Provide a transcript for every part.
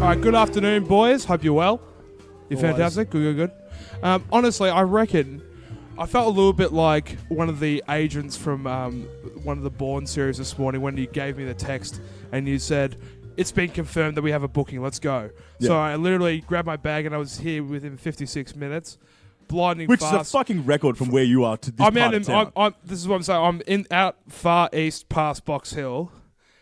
All right, good afternoon, boys. Hope you're well. You're Always. fantastic. Good. Honestly, I reckon I felt a little bit like one of the agents from one of the Bourne series this morning when you gave me the text and you said, it's been confirmed that we have a booking. Let's go. Yeah. So I literally grabbed my bag and I was here within 56 minutes. Blinding Which fast. is a fucking record from where you are to this part of town. This is what I'm saying. I'm out far east past Box Hill.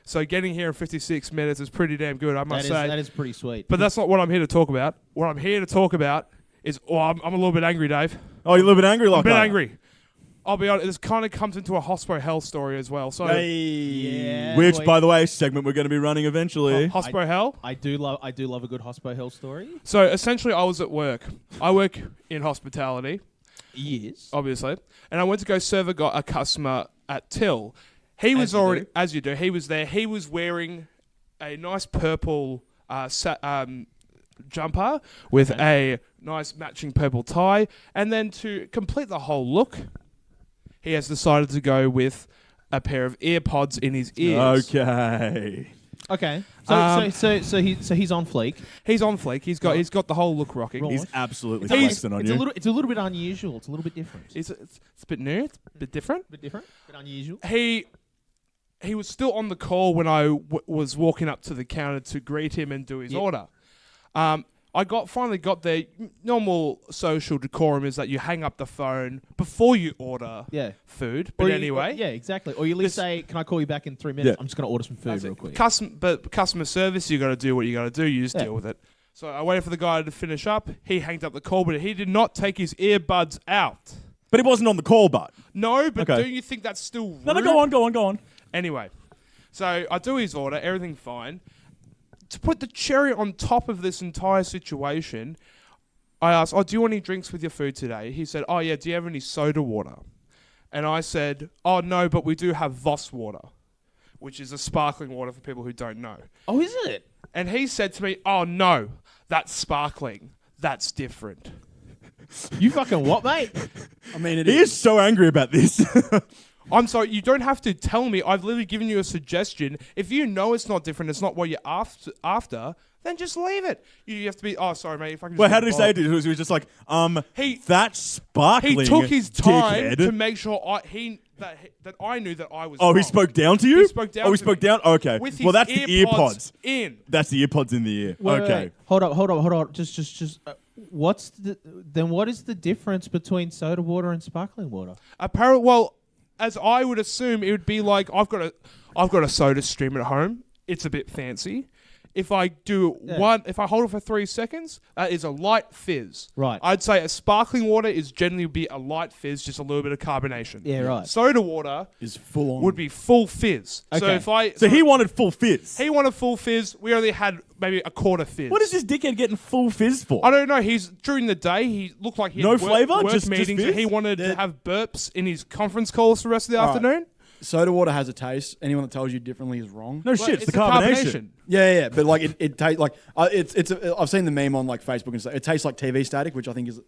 So getting here in 56 minutes is pretty damn good, I must say. That is pretty sweet. But that's not what I'm here to talk about. What I'm here to talk about is... Oh, I'm a little bit angry, Dave. Oh, you're a little bit angry, I'm a Lachlan? bit angry. I'll be honest, this kind of comes into a Hospo Hell story as well. So, Yeah, Which, boy. by the way, segment we're going to be running eventually. Hospo Hell? I do love a good Hospo Hell story. So essentially I was at work. I work in hospitality, Yes. obviously. And I went to go serve a customer at Till. He was already... As you do. He was there. He was wearing a nice purple jumper with a nice matching purple tie. And then to complete the whole look, he has decided to go with a pair of ear pods in his ears. Okay. Okay. Um, So he's on fleek. He's on fleek. He's got the whole look rocking. Right. He's absolutely It's flexing on you. It's a little bit unusual. It's a little bit different. It's a bit new. It's a bit different. bit unusual. He was still on the call when I was walking up to the counter to greet him and do his order. I finally got there. Normal social decorum is that you hang up the phone before you order food. But anyway. Yeah, exactly. Or you at least say, can I call you back in 3 minutes? Yeah. I'm just going to order some food real quick. Customer service, you got to do what you got to do. You just deal with it. So I waited for the guy to finish up. He hanged up the call, but he did not take his earbuds out. But he wasn't on the call, but. No, but Okay. do you think that's still rude? No, go on. Anyway, so I do his order, everything fine. To put the cherry on top of this entire situation, I asked, do you want any drinks with your food today? He said, yeah, do you have any soda water? And I said, no, but we do have Voss water, which is a sparkling water for people who don't know. Oh, is it? And he said to me, no, that's sparkling. That's different. You fucking what, mate? I mean, he is so angry about this. I'm sorry, you don't have to tell me. I've literally given you a suggestion. If you know it's not different, it's not what you're after, then just leave it. You have to be, sorry, mate. If I can just Well, how did he say it? He was just like, that's sparkling. He took his time dickhead. to make sure that I knew that I was Oh, wrong. he spoke down to you? He spoke down Oh, he to spoke me. down? Okay. With his Well, that's the ear pods. in. That's the ear pods in the ear. Wait, Okay. wait. Hold up. Just. What is the difference between soda water and sparkling water? Well, as I would assume, it would be like I've got a soda stream at home. It's a bit fancy. If I do if I hold it for 3 seconds, that is a light fizz. Right. I'd say a sparkling water is generally be a light fizz, just a little bit of carbonation. Yeah, right. Soda water Is full on. would be full fizz. Okay. So he wanted full fizz. he wanted full fizz. We only had maybe a quarter fizz. What is this dickhead getting full fizz for? I don't know. During the day, he looked like he had No flavour? work Just meetings, fizz? and he wanted to have burps in his conference calls for the rest of the afternoon. Soda water has a taste. Anyone that tells you differently is wrong. No shit, it's the carbonation. Yeah, but like it tastes like I've seen the meme on like Facebook and stuff. It tastes like TV static, which I think is a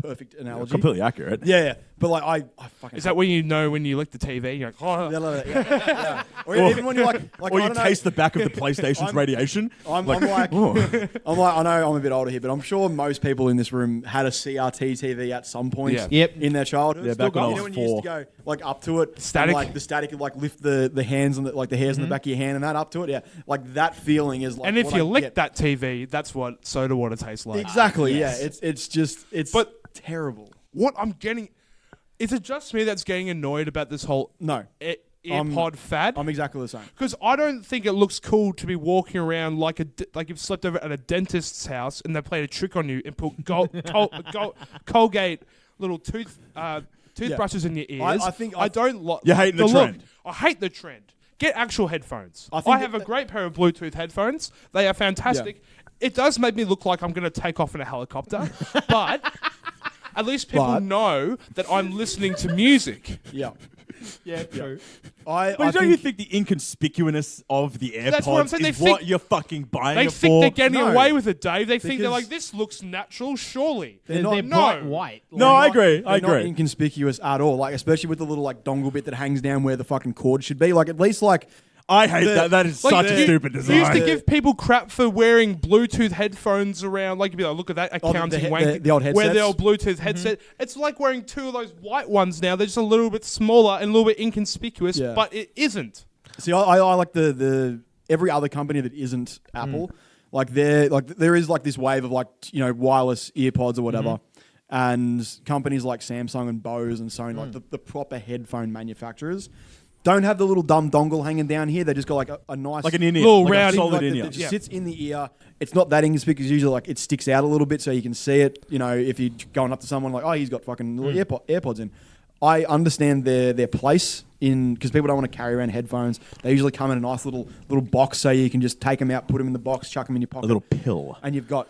perfect analogy. Completely accurate. Yeah. But like I fucking. Is that when you know when you lick the TV? You're like, oh. Yeah. Or even when you're like Or I you don't know, taste the back of the PlayStation's radiation. I'm like, I know I'm a bit older here, but I'm sure most people in this room had a CRT TV at some point in their childhood. Yeah, back when I was when you used to go like up to it, Static. and, like the static would like lift the hands and the hairs in the back of your hand and that up to it. Yeah, like that feeling is like. And if what you I lick get. that TV, that's what soda water tastes like. Exactly. Yes. Yeah. It's just terrible. What I'm getting, is it just me that's getting annoyed about this whole No, AirPod fad? I'm exactly the same. Because I don't think it looks cool to be walking around like you've slept over at a dentist's house and they played a trick on you and put Colgate little toothbrushes in your ears. I think I don't like. You're hating the trend. Look. I hate the trend. Get actual headphones. I think I have a great pair of Bluetooth headphones. They are fantastic. Yeah. It does make me look like I'm going to take off in a helicopter, but at least people know that I'm listening to music. Yeah. Yeah, true. But don't you think the inconspicuousness of the AirPods That's what I'm saying. is what you're fucking buying They it think for? they're getting No. away with it, Dave. They think they're Because- like, this looks natural, surely. They're not- bright white. No, I Like, agree. They're not inconspicuous at all. Like especially with the little like dongle bit that hangs down where the fucking cord should be. Like at least like I hate that. That is such a stupid design. You used to give people crap for wearing Bluetooth headphones around. Like, you'd be like, look at that accounting wank. The old headsets. Wear the old Bluetooth headset. It's like wearing 2 of those white ones now. They're just a little bit smaller and a little bit inconspicuous, but it isn't. See, I like the every other company that isn't Apple. Like there is like this wave of like, you know, wireless earpods or whatever. And companies like Samsung and Bose and Sony, like the proper headphone manufacturers, don't have the little dumb dongle hanging down here. They just got like a nice... Like an in-ear. Little like round a solid like in-ear. that just sits in the ear. It's not that inconspicuous. Usually like it sticks out a little bit so you can see it. You know, if you're going up to someone like, oh, he's got fucking little AirPods in. I understand their place in... Because people don't want to carry around headphones. They usually come in a nice little box so you can just take them out, put them in the box, chuck them in your pocket. A little pill. And you've got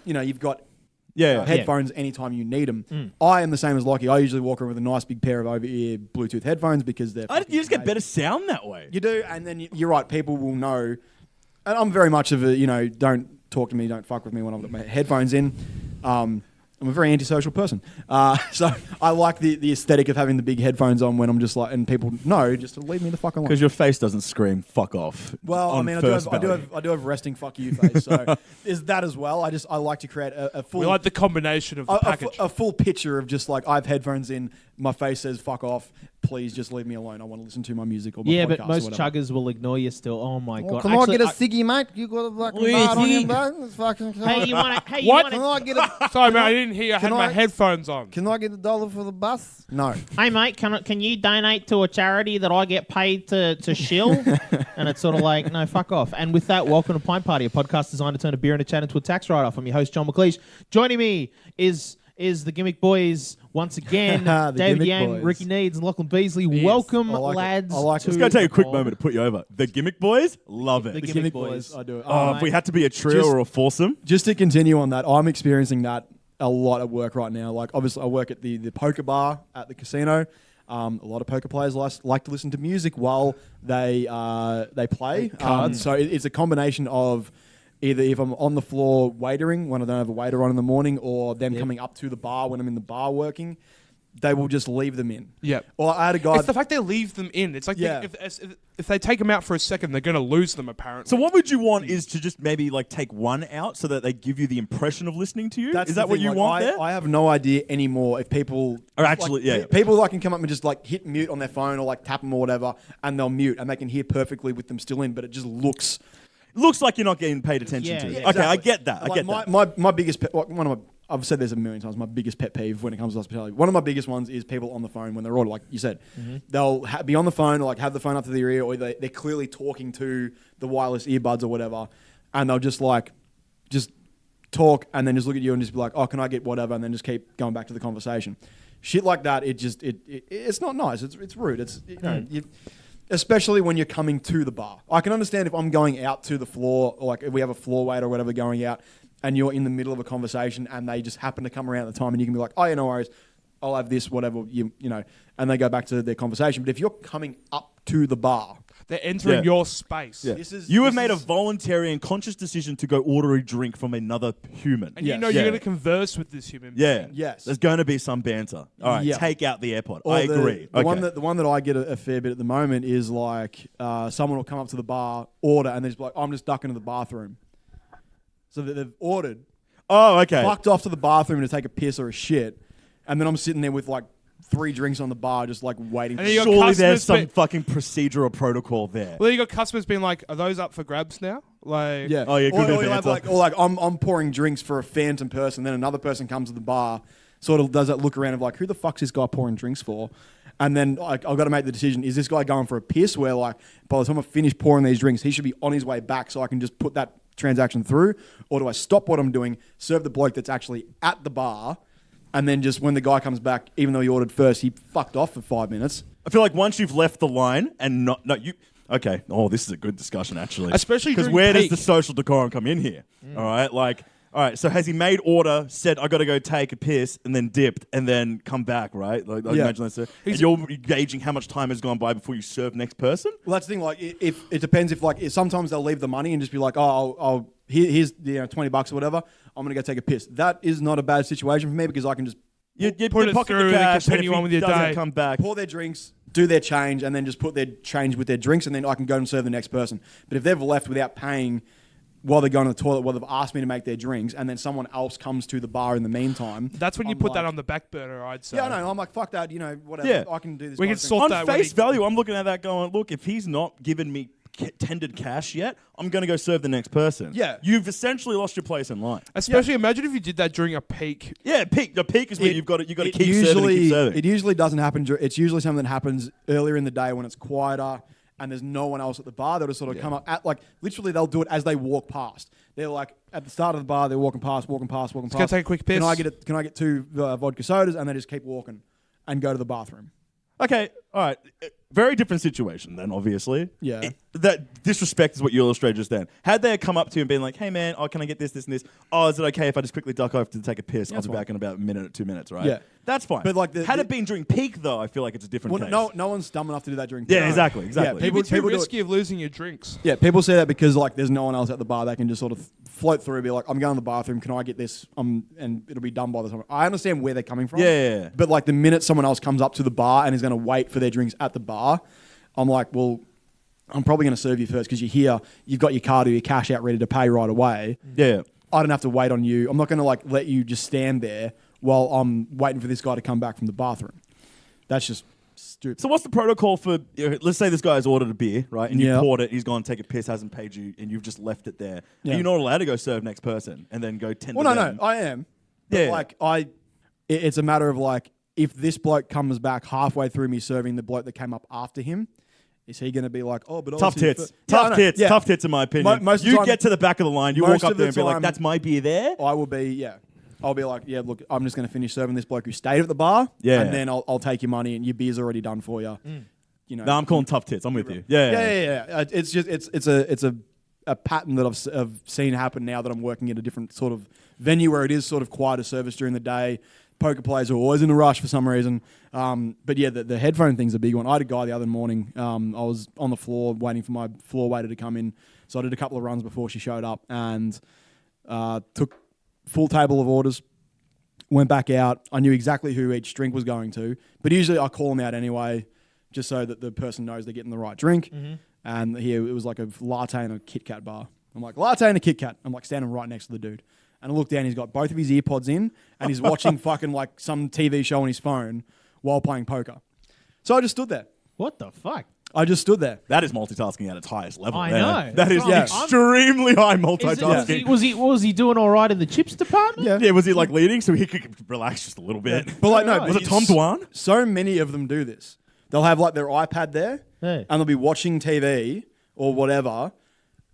Yeah. headphones anytime you need them. I am the same as Lockie. I usually walk around with a nice big pair of over-ear Bluetooth headphones because they're... You just get better sound that way. You do, and then you're right, people will know. And I'm very much of a, you know, don't talk to me, don't fuck with me when I've got my headphones in. I'm a very antisocial person. So I like the aesthetic of having the big headphones on when I'm just like, and people know just to leave me the fuck alone. Because your face doesn't scream "fuck off." Well, I mean, I do have resting fuck you face. So there's that as well. I like to create a full. We like the combination of the package. A full picture of just like I have headphones in. My face says "fuck off." Please just leave me alone. I want to listen to my music or my podcast. But most chuggers will ignore you still. Oh my god! Can I get a ciggy, mate? You got a fucking bar on you, bro? It's fucking. Hey, you want to? What? Can I get a? Sorry, mate, I didn't hear. I had my headphones on. Can I get $1 for the bus? No. Hey mate, can you donate to a charity that I get paid to shill? And it's sort of like, no, fuck off. And with that, welcome to Pint Party, a podcast designed to turn a beer and a chat into a tax write-off. I'm your host, John McLeish. Joining me is the Gimmick Boys once again. David Yang, Ricki Needs, and Lachlan Beasley. Yes. Welcome, lads. Let's go take a quick moment to put you over. The Gimmick Boys? Love it. The Gimmick Boys. I do it. If we had to be a trio or a foursome. Just to continue on that, I'm experiencing that a lot at work right now. Like, obviously, I work at the poker bar at the casino. A lot of poker players like to listen to music while they play. So it's a combination of either if I'm on the floor waitering when I don't have a waiter on in the morning, or them coming up to the bar when I'm in the bar working. They will just leave them in. Yeah. Or I had a guy... It's the fact they leave them in. It's like if they take them out for a second, they're going to lose them, apparently. So what would you want is to just maybe like take one out so that they give you the impression of listening to you? Is that what you want there? I have no idea anymore if people... Or actually, People like can come up and just like hit mute on their phone or like tap them or whatever, and they'll mute and they can hear perfectly with them still in, but it just looks... Looks like you're not getting paid attention to. Yeah, okay, exactly. I get that. My biggest I've said this a million times. My biggest pet peeve when it comes to hospitality. One of my biggest ones is people on the phone when they're ordering. Like you said, they'll be on the phone or like have the phone up to their ear, or they're clearly talking to the wireless earbuds or whatever, and they'll just talk and then just look at you and just be like, "Oh, can I get whatever?" and then just keep going back to the conversation. Shit like that. It's not nice. It's rude. It's especially when you're coming to the bar. I can understand if I'm going out to the floor, or like if we have a floor waiter or whatever going out, and you're in the middle of a conversation and they just happen to come around at the time and you can be like, oh, yeah, no worries, I'll have this, whatever, you know, and they go back to their conversation. But if you're coming up to the bar... They're entering your space. Yeah. You have made a voluntary and conscious decision to go order a drink from another human. And you know you're going to converse with this human being. Yeah. Yes. There's going to be some banter. All right, take out the AirPod. I agree. The one that I get a fair bit at the moment is like someone will come up to the bar, order, and they're just like, I'm just ducking to the bathroom. So that they've ordered. Oh, okay. Fucked off to the bathroom to take a piss or a shit. And then I'm sitting there with like 3 drinks on the bar just like waiting. And surely there's some fucking procedure or protocol there. Well, you got customers being like, are those up for grabs now? Like, yeah. Oh, yeah, or I'm pouring drinks for a phantom person, then another person comes to the bar, sort of does that look around of like, who the fuck's this guy pouring drinks for? And then I've got to make the decision, is this guy going for a piss where like by the time I finish pouring these drinks, he should be on his way back so I can just put that transaction through? Or do I stop what I'm doing, serve the bloke that's actually at the bar, and then just when the guy comes back, even though he ordered first, he fucked off for 5 minutes? I feel like once you've left the line and you... Okay. Oh, this is a good discussion, actually. Especially because where does the social decorum come in here? All right, like... All right, so has he made order, said, I got to go take a piss, and then dipped, and then come back, right? Like, I imagine that's it. And you're gauging how much time has gone by before you serve next person? Well, that's the thing. Like, if it depends. If sometimes they'll leave the money and just be like, oh, here's $20 or whatever. I'm going to go take a piss. That is not a bad situation for me because I can just... You put it through and continue on with your day. Come back. Pour their drinks, do their change, and then just put their change with their drinks, and then I can go and serve the next person. But if they've left without paying while they're going to the toilet, while they've asked me to make their drinks, and then someone else comes to the bar in the meantime, that's when you put that on the back burner, I'd say. Yeah, I know. I'm like, fuck that. Whatever. Yeah. I can do this. We can sort that on face value. I'm looking at that going, look, if he's not given me tendered cash yet, I'm going to go serve the next person. Yeah. You've essentially lost your place in line. Especially imagine if you did that during a peak. Yeah, peak. The peak is when you've got to keep serving and keep serving. It usually doesn't happen. It's usually something that happens earlier in the day when it's quieter and there's no one else at the bar. They'll just sort of come up at literally they'll do it as they walk past. They're like at the start of the bar, they're walking past. Just gonna take a quick piss. Can I get 2 vodka sodas? And they just keep walking and go to the bathroom. Okay, all right. Very different situation then, obviously. Yeah. That disrespect is what you illustrated just then. Had they come up to you and been like, hey, man, can I get this, and this? Oh, is it okay if I just quickly duck off to take a piss? I'll be back in about a minute or 2 minutes, right? Yeah. That's fine. But had it been during peak, though, I feel like it's a different case. No one's dumb enough to do that during peak. Yeah, exactly. Yeah, People too risky of losing your drinks. Yeah, people say that because there's no one else at the bar. They can just sort of float through and be like, I'm going to the bathroom. Can I get this? And it'll be done by the time. I understand where they're coming from. Yeah. But the minute someone else comes up to the bar and is going to wait for their drinks at the bar, I'm like, well, I'm probably going to serve you first because you're here. You've got your card or your cash out ready to pay right away. Yeah. I don't have to wait on you. I'm not going to let you just stand there while I'm waiting for this guy to come back from the bathroom. That's just stupid. So what's the protocol for, let's say this guy's ordered a beer, right? And you poured it, he's gone to take a piss, hasn't paid you, and you've just left it there. Yeah. Are you not allowed to go serve next person and then go tend to them? No, I am. But it's a matter of if this bloke comes back halfway through me serving the bloke that came up after him, is he going to be like, oh, but tough tits. Tough tits in my opinion. You get to the back of the line, you walk up there and be like, that's my beer there? I will be, I'll be like, yeah, look, I'm just going to finish serving this bloke who stayed at the bar, and then I'll take your money and your beer's already done for you. No, I'm calling tough tits. I'm with you. Yeah. It's just it's a pattern that I've seen happen now that I'm working at a different sort of venue where it is sort of quieter service during the day. Poker players are always in a rush for some reason. But yeah, the headphone thing's a big one. I had a guy the other morning. I was on the floor waiting for my floor waiter to come in. So I did a couple of runs before she showed up and took full table of orders, went back out. I knew exactly who each drink was going to. But usually I call them out anyway just so that the person knows they're getting the right drink. Mm-hmm. And here it was like a latte and a Kit Kat bar. I'm like, latte and a Kit Kat. I'm standing right next to the dude. And I look down, he's got both of his earpods in, and he's watching fucking some TV show on his phone while playing poker. So I just stood there. What the fuck? I just stood there. That is multitasking at its highest level. I know. That is extremely high multitasking. Was he doing all right in the chips department? Yeah, was he leading so he could relax just a little bit? Yeah. But no, was it Tom Dwan? So many of them do this. They'll have their iPad there, and they'll be watching TV or whatever,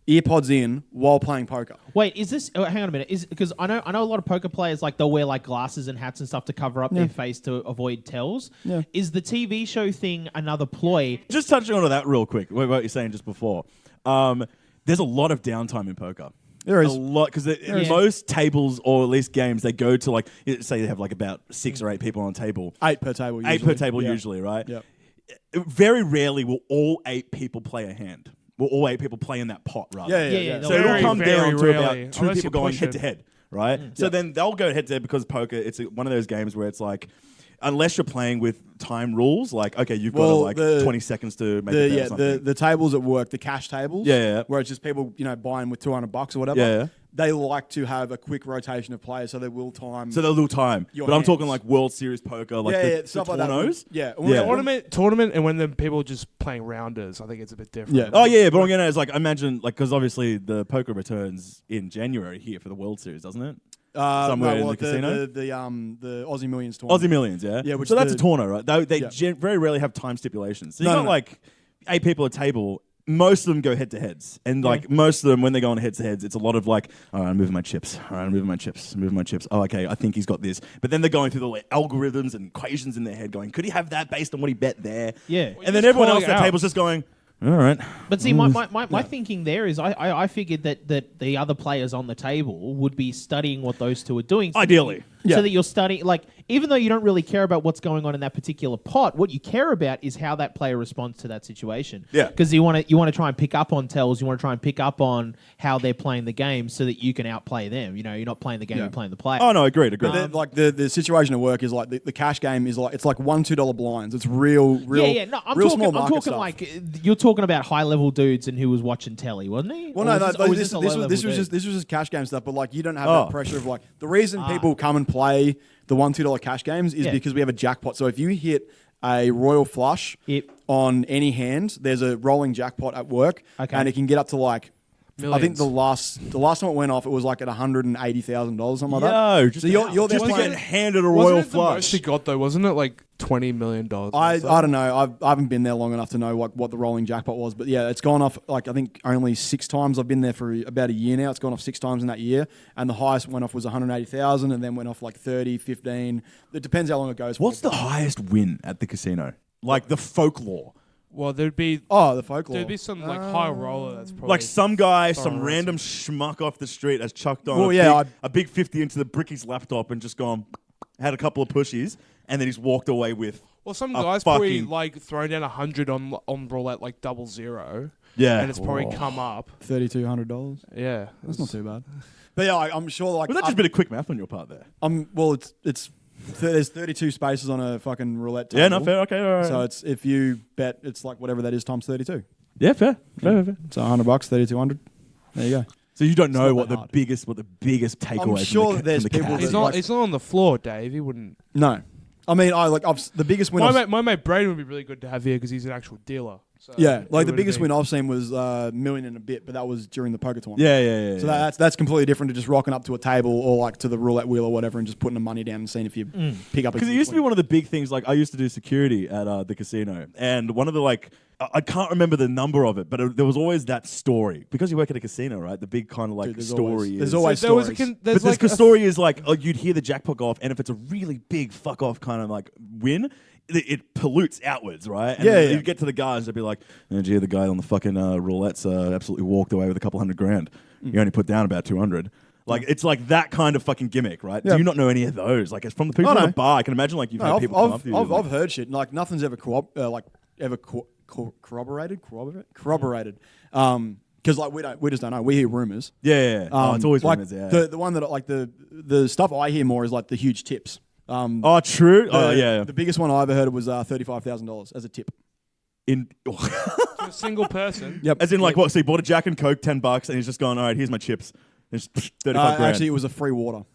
earpods in while playing poker. Wait, is this? Hang on a minute. Because I know a lot of poker players they'll wear glasses and hats and stuff to cover up their face to avoid tells. Yeah. Is the TV show thing another ploy? Just touching on that real quick. What you're saying just before. There's a lot of downtime in poker. There is a lot because most tables or at least games they go to say they have about 6 or 8 people on a table. 8 per table. Usually. 8 per table usually, right? Yeah. Very rarely will all 8 people play a hand. Will all 8 people play in that pot, right? Yeah. So it'll come down to rarely. about 2 people going head to head, right? So then they'll go head to head because poker, it's one of those games where it's unless you're playing with time rules, you've got 20 seconds to make it or something. The tables at work, the cash tables, where it's just people, buying with $200 or whatever. They like to have a quick rotation of players, so they will time. So they'll do time. But I'm talking World Series poker, the stuff tournos. Tournament, and when the people are just playing rounders, I think it's a bit different. Yeah. Oh yeah, but I'm gonna imagine because obviously the poker returns in January here for the World Series, doesn't it? Somewhere in the casino? The Aussie Millions tournament. Aussie Millions, yeah? Yeah, so that's a tourno, right? They very rarely have time stipulations. So you got 8 people at a table. Most of them go head-to-heads. And most of them, when they go on heads-to-heads, it's a lot of all right, I'm moving my chips. All right, I'm moving my chips. I'm moving my chips. Oh, okay, I think he's got this. But then they're going through the algorithms and equations in their head going, could he have that based on what he bet there? Yeah. And then everyone else at the table's just going, all right. But see, my thinking there is I figured that the other players on the table would be studying what those two are doing. Ideally. so that you're studying. Like, even though you don't really care about what's going on in that particular pot, what you care about is how that player responds to that situation. Yeah. Because you want to try and pick up on tells. You want to try and pick up on how they're playing the game so that you can outplay them. You know, you're not playing the game, you're playing the player. Oh no, agreed. Like the situation at work is like the cash game is like it's like $1-2 blinds. It's real. Yeah. No, I'm real talking. small I'm market talking stuff. like you're talking about high level dudes and who was watching telly, wasn't he? Well, Or no, was this a was low-level dude? just cash game stuff. But like, you don't have that pressure of like the reason people come and play the $1-2 cash games is because we have a jackpot. So if you hit a royal flush on any hand, there's a rolling jackpot at work, and it can get up to like. Millions. I think the last time it went off, it was like at $180,000, something like that. So you're just playing. getting handed a Wasn't royal it the most flush. he got though? Wasn't it like $20 million? I don't know. I haven't been there long enough to know like what the rolling jackpot was, but yeah, it's gone off like I think only 6 times. I've been there for about a year now. It's gone off 6 times in that year, and the highest went off was 180,000, and then went off like 30, 15. It depends how long it goes. What's the highest win at the casino? Like the folklore. Well, there'd be the folklore? there'd be some like high roller that's probably Like some guy, Sorry, some Russell. random schmuck off the street has chucked on a big 50 into the Bricky's laptop and just gone, had a couple of pushies, and then he's walked away with. Well, some a guys probably fucking- like thrown down 100 on roulette like 00. Yeah. and it's probably come up. $3,200. Yeah, That's not too bad. But yeah, I'm sure like Was that just a bit of quick math on your part there? there's 32 spaces on a fucking roulette table. Yeah, no, fair. Okay, all right. So it's if you bet, it's like whatever that is times 32. yeah, fair. Fair. So $100, 3,200. There you go. So you don't know not what that the hard. biggest takeaway sure from the, that there's from the people cat that is. He's not on the floor, Dave. He wouldn't. No, I mean the biggest win. My mate Braden would be really good to have here because he's an actual dealer. So Yeah, he like the would've biggest been- win I've seen was $1 million and a bit, but that was during the poker tournament. Yeah. So that's completely different to just rocking up to a table or like to the roulette wheel or whatever and just putting the money down and seeing if you pick up. Because it used to be one of the big things. Like I used to do security at the casino, and one of the I can't remember the number of it, but there was always that story because you work at a casino, right? The big kind of like story there's is. always there was stories. there's But like the story is like you'd hear the jackpot go off, and if it's a really big fuck off kind of like win, it pollutes outwards, right? And then you get to the guys, they'd be like, oh, gee, the guy on the fucking roulette's absolutely walked away with a couple $100,000. You only put down about 200. Like it's like that kind of fucking gimmick, right? Yeah. Do you not know any of those? Like it's from the people in the bar. I can imagine like you've had people come up to you. I've heard shit. Like nothing's ever corroborated. Because like we just don't know. We hear rumors. Yeah. It's always like rumors. Yeah. the one that like the stuff I hear more is like the huge tips. True. Yeah. The biggest one I ever heard was $35,000 as a tip. In to a single person. Yep. as in like what? So he bought a Jack and Coke, $10, and he's just gone. All right, here's my chips. It's 35 grand. Actually, it was a free water.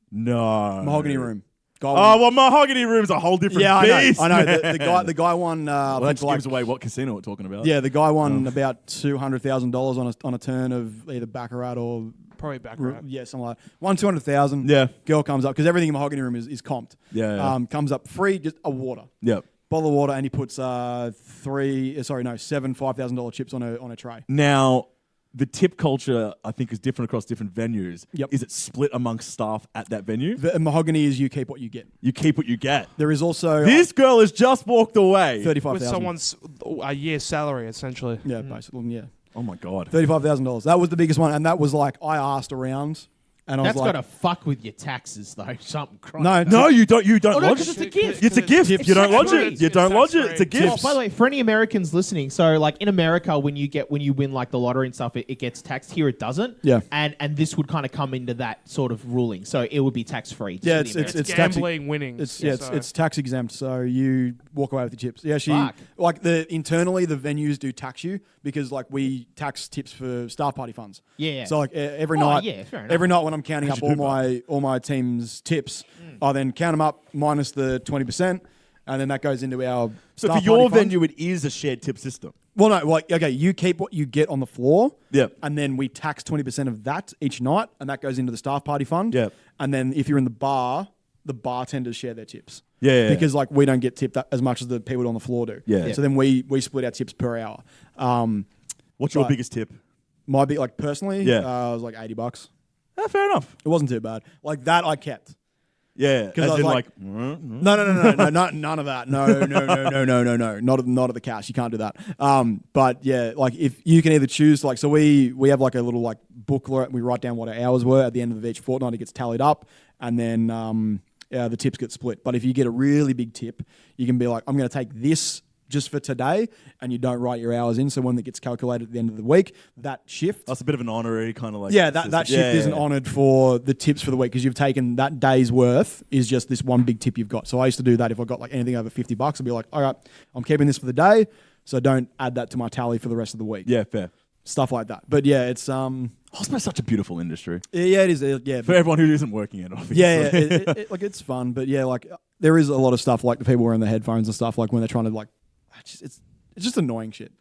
No. Mahogany room. Guy Oh won- well, mahogany room's a whole different beast. I know. man. The guy won. Well, I that think just like, gives away what casino we're talking about. yeah, the guy won about $200,000 on a turn of either baccarat or Probably back right. yeah, something like that. Won 200,000. Yeah. Girl comes up because everything in mahogany room is comped. Yeah. Comes up free, just a water. Yep. Bottle of water, and he puts seven $5,000 chips on a tray. Now, the tip culture, I think, is different across different venues. Yep. Is it split amongst staff at that venue? The mahogany is you keep what you get. You keep what you get. There is also This girl has just walked away. 35,000. With someone's a year's salary, essentially. Yeah, basically, yeah. Oh my god. $35,000. That was the biggest one, and that was like I asked around, and I was That's like, got to fuck with your taxes, though. Something crazy. no, You don't Oh, no, lodge 'cause it. it's a gift. It's a gift. It's You don't lodge tax-free. it. You don't lodge it. It's a tax-free. gift. By the way, for any Americans listening, so like in America, when you win like the lottery and stuff, it gets taxed. Here, it doesn't. Yeah. And this would kind of come into that sort of ruling, so it would be tax free. Yeah, it's It's tax- gambling winnings. it's tax exempt, so you walk away with the chips. Yeah, Fuck. like internally the venues do tax you because like we tax tips for staff party funds. Yeah. So like every Oh, night, yeah, fair enough. every night when I'm counting up you do all my team's tips, I then count them up minus the 20%, and then that goes into our. So staff for your party fund. venue, it is a shared tip system. Well, no, like okay, you keep what you get on the floor. Yep. And then we tax 20% of that each night, and that goes into the staff party fund. Yep. And then if you're in the bar, the bartenders share their tips. Yeah. Because like we don't get tipped as much as the people on the floor do. Yeah. So then we split our tips per hour. What's your Right. biggest tip? My big like personally, Yeah. it was like $80. Fair enough. It wasn't too bad. Like that I kept. Yeah, I as was in like, like No, none of that. No, not at the cash. You can't do that. But yeah, like if you can either choose, like, so we have like a little like booklet. We write down what our hours were at the end of each fortnight. It gets tallied up, and then the tips get split. But if you get a really big tip, you can be like, I'm going to take this just for today, and you don't write your hours in. So when that gets calculated at the end of the week, that shift. that's a bit of an honorary kind of like. Yeah, that shift isn't honoured for the tips for the week because you've taken that day's worth is just this one big tip you've got. So I used to do that if I got like anything over $50, I'd be like, all right, I'm keeping this for the day, so don't add that to my tally for the rest of the week. Yeah, fair. Stuff like that. But yeah, it's Hospo's such a beautiful industry. Yeah, it is. Yeah, For everyone who isn't working it, obviously. yeah, like it's fun. But yeah, like there is a lot of stuff like the people wearing the headphones and stuff like when they're trying to like, it's just annoying shit.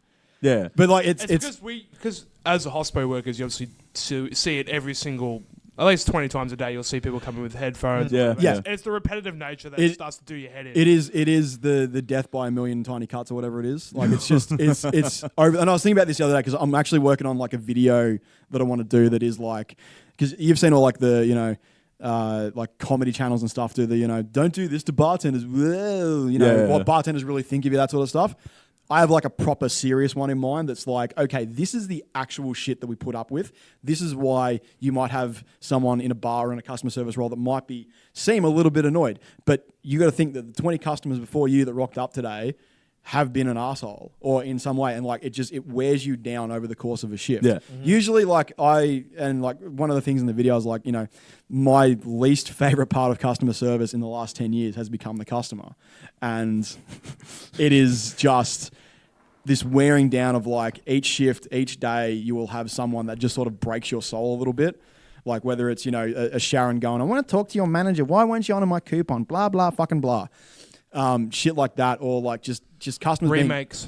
Yeah. But like It's because as a hospo workers, you obviously see it every single, at least 20 times a day. You'll see people coming with headphones. Yeah. Yeah. It's the repetitive nature that starts to do your head in. It is the death by a million tiny cuts or whatever it is. Like it's just it's over. And I was thinking about this the other day because I'm actually working on like a video that I want to do that is like, because you've seen all like the like comedy channels and stuff do the don't do this to bartenders. Whoa, what bartenders really think of you, that sort of stuff. I have like a proper serious one in mind that's like, okay, this is the actual shit that we put up with. This is why you might have someone in a bar or in a customer service role that might seem a little bit annoyed. But you got to think that the 20 customers before you that rocked up today have been an asshole or in some way. And like, it wears you down over the course of a shift. Yeah. Mm-hmm. Usually like one of the things in the video is like, my least favorite part of customer service in the last 10 years has become the customer. And it is just this wearing down of like each shift, each day, you will have someone that just sort of breaks your soul a little bit. Like whether it's, a Sharon going, I want to talk to your manager. Why weren't you on my coupon? Blah, blah, fucking blah. Shit like that. Or like just customers remakes.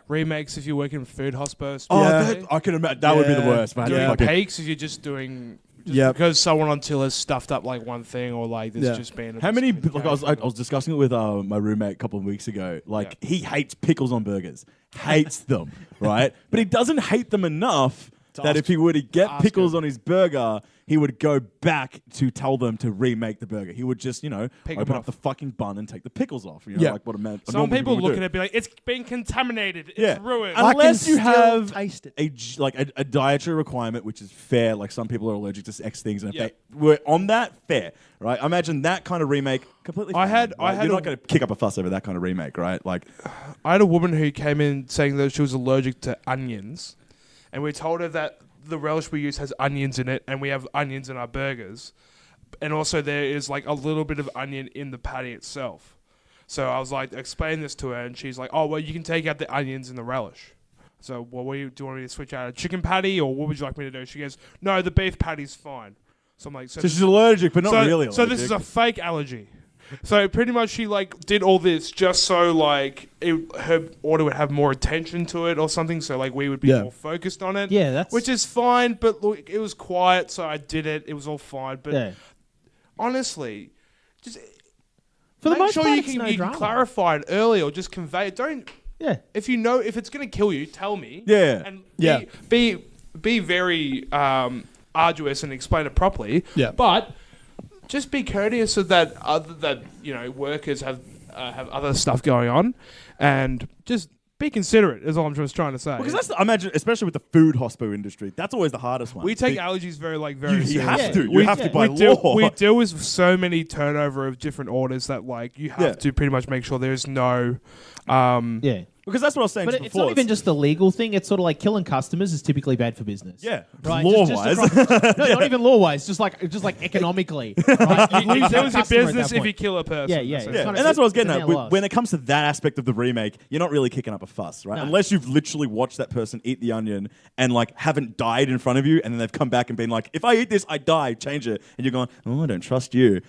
Remakes if you're working with food hospitals. I can imagine. That would be the worst, man. Doing peaks if you're just doing... because someone on till has stuffed up like one thing or like there's just been... How many... Like I was discussing it with my roommate a couple of weeks ago. Like he hates pickles on burgers. Hates them, right? But he doesn't hate them enough that if he were to get pickles on his burger, he would go back to tell them to remake the burger. He would just, open up the fucking bun and take the pickles off. Like what a man. Some people look at it and be like, it's been contaminated. It's ruined. Unless you have a dietary requirement, which is fair. Like some people are allergic to X things, and if they were on that, fair, right? I imagine that kind of remake completely. You're not going to kick up a fuss over that kind of remake, right? Like, I had a woman who came in saying that she was allergic to onions, and we told her that the relish we use has onions in it, and we have onions in our burgers. And also there is like a little bit of onion in the patty itself. So I was like, explain this to her, and she's like, oh, well, you can take out the onions in the relish. So, well, do you want me to switch out a chicken patty, or what would you like me to do? She goes, no, the beef patty's fine. So I'm like... So she's allergic, but not really allergic. So this is a fake allergy. So pretty much she like did all this just so like her order would have more attention to it or something. So like we would be more focused on it. Yeah, which is fine. But look, it was quiet, so I did it. It was all fine. But honestly, just for the most sure part, you can clarify it early or just convey it. Don't. Yeah. If you know if it's gonna kill you, tell me. Yeah. And be very arduous and explain it properly. Yeah. But just be courteous of that. Workers have other stuff going on, and just be considerate. Is all I'm just trying to say. Because I imagine, especially with the food hospo industry, that's always the hardest one. We take allergies very You have to. You have to by law. We law. deal with so many turnover of different orders that like you have to pretty much make sure there's no. Because that's what I was saying But before. it's not even just the legal thing. It's sort of like killing customers is typically bad for business. Yeah, right. Law-wise. Not even law-wise. Just like economically. Right? You lose your business if you kill a person. Yeah. And that's what I was getting at. When it comes to that aspect of the remake, you're not really kicking up a fuss, right? No. Unless you've literally watched that person eat the onion and like haven't died in front of you, and then they've come back and been like, "If I eat this, I die. Change it." And you're going, "Oh, I don't trust you."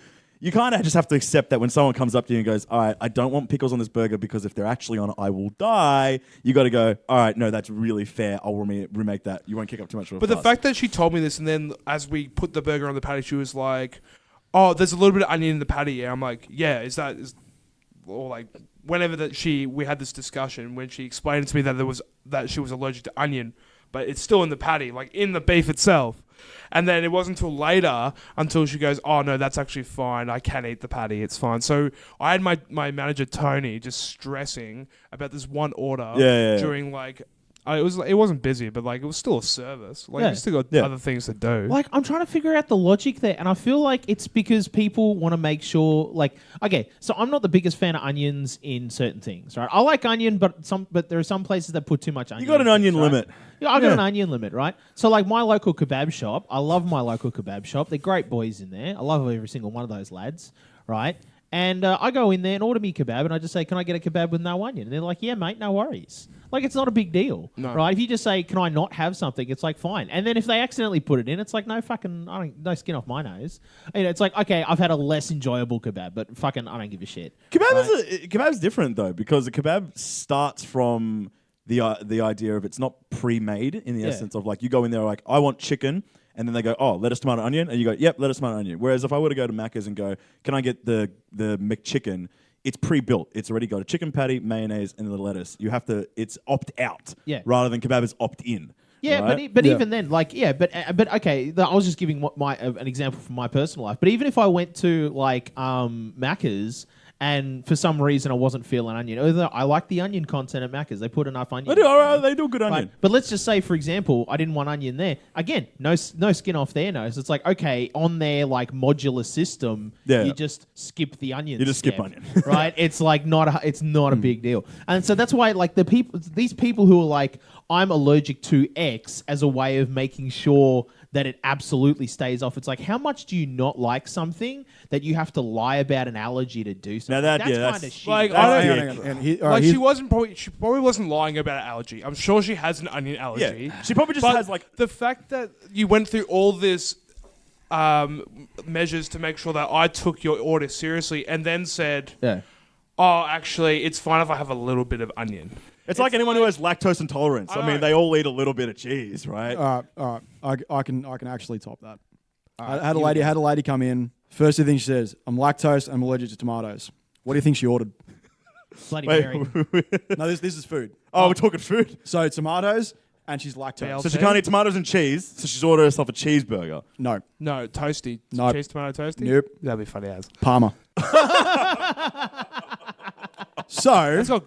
You kind of just have to accept that when someone comes up to you and goes, all right, I don't want pickles on this burger because if they're actually on it, I will die. You got to go, all right, no, that's really fair. I'll remake that. You won't kick up too much of a fuss. But the fact that she told me this, and then as we put the burger on the patty, she was like, oh, there's a little bit of onion in the patty. Yeah, I'm like, yeah, or like whenever we had this discussion, when she explained to me that she was allergic to onion, but it's still in the patty, like in the beef itself. And then it wasn't until later until she goes, oh, no, that's actually fine. I can eat the patty. It's fine. So I had my manager, Tony, just stressing about this one order during like, it wasn't busy, but like it was still a service. Like you still got other things to do. Like I'm trying to figure out the logic there, and I feel like it's because people want to make sure. Like, okay, so I'm not the biggest fan of onions in certain things, right? I like onion, but there are some places that put too much onion. You got an onion limit. Yeah, I got an onion limit, right? So like my local kebab shop, I love my local kebab shop. They're great boys in there. I love every single one of those lads, right? And I go in there and order me kebab, and I just say, can I get a kebab with no onion? And they're like, yeah, mate, no worries. Like, it's not a big deal, right? If you just say, can I not have something, it's like, fine. And then if they accidentally put it in, it's like, no no skin off my nose. And it's like, okay, I've had a less enjoyable kebab, but fucking, I don't give a shit. Kebab's different, though, because the kebab starts from the idea of it's not pre-made in the essence of, like, you go in there like, I want chicken. And then they go, oh, lettuce, tomato, onion. And you go, yep, lettuce, tomato, onion. Whereas if I were to go to Macca's and go, can I get the McChicken? It's pre-built. It's already got a chicken patty, mayonnaise, and the lettuce. You have to, it's opt-out rather than kebab is opt-in. Yeah, right? but even then, like, but okay, I was just giving an example from my personal life. But even if I went to, like, Macca's, and for some reason I wasn't feeling onion. Although I like the onion content at Macca's. They put enough onion. They do, all right, they do good onion. Right. But let's just say, for example, I didn't want onion there. Again, no skin off their nose. It's like, okay, on their like modular system, you just skip the onion. You just skip onion. Right? It's like not a big deal. And so that's why like these people who are like, I'm allergic to X as a way of making sure that it absolutely stays off. It's like, how much do you not like something that you have to lie about an allergy to do something? Now that's kind of shit. Like, she probably wasn't lying about an allergy. I'm sure she has an onion allergy. Yeah. She probably just has like the fact that you went through all this measures to make sure that I took your order seriously, and then said, "Oh, actually, it's fine if I have a little bit of onion." It's like anyone who has lactose intolerance. I mean, they all eat a little bit of cheese, right? All right. I can actually top that. I had a lady come in. First thing she says, I'm lactose. I'm allergic to tomatoes. What do you think she ordered? Bloody Mary. No, this is food. Oh, we're talking food. So tomatoes, and she's lactose. So she can't eat tomatoes and cheese. So she's ordered herself a cheeseburger. No, toasty. Nope. Cheese tomato toasty. Nope. That'd be funny as. Parma. So That's got,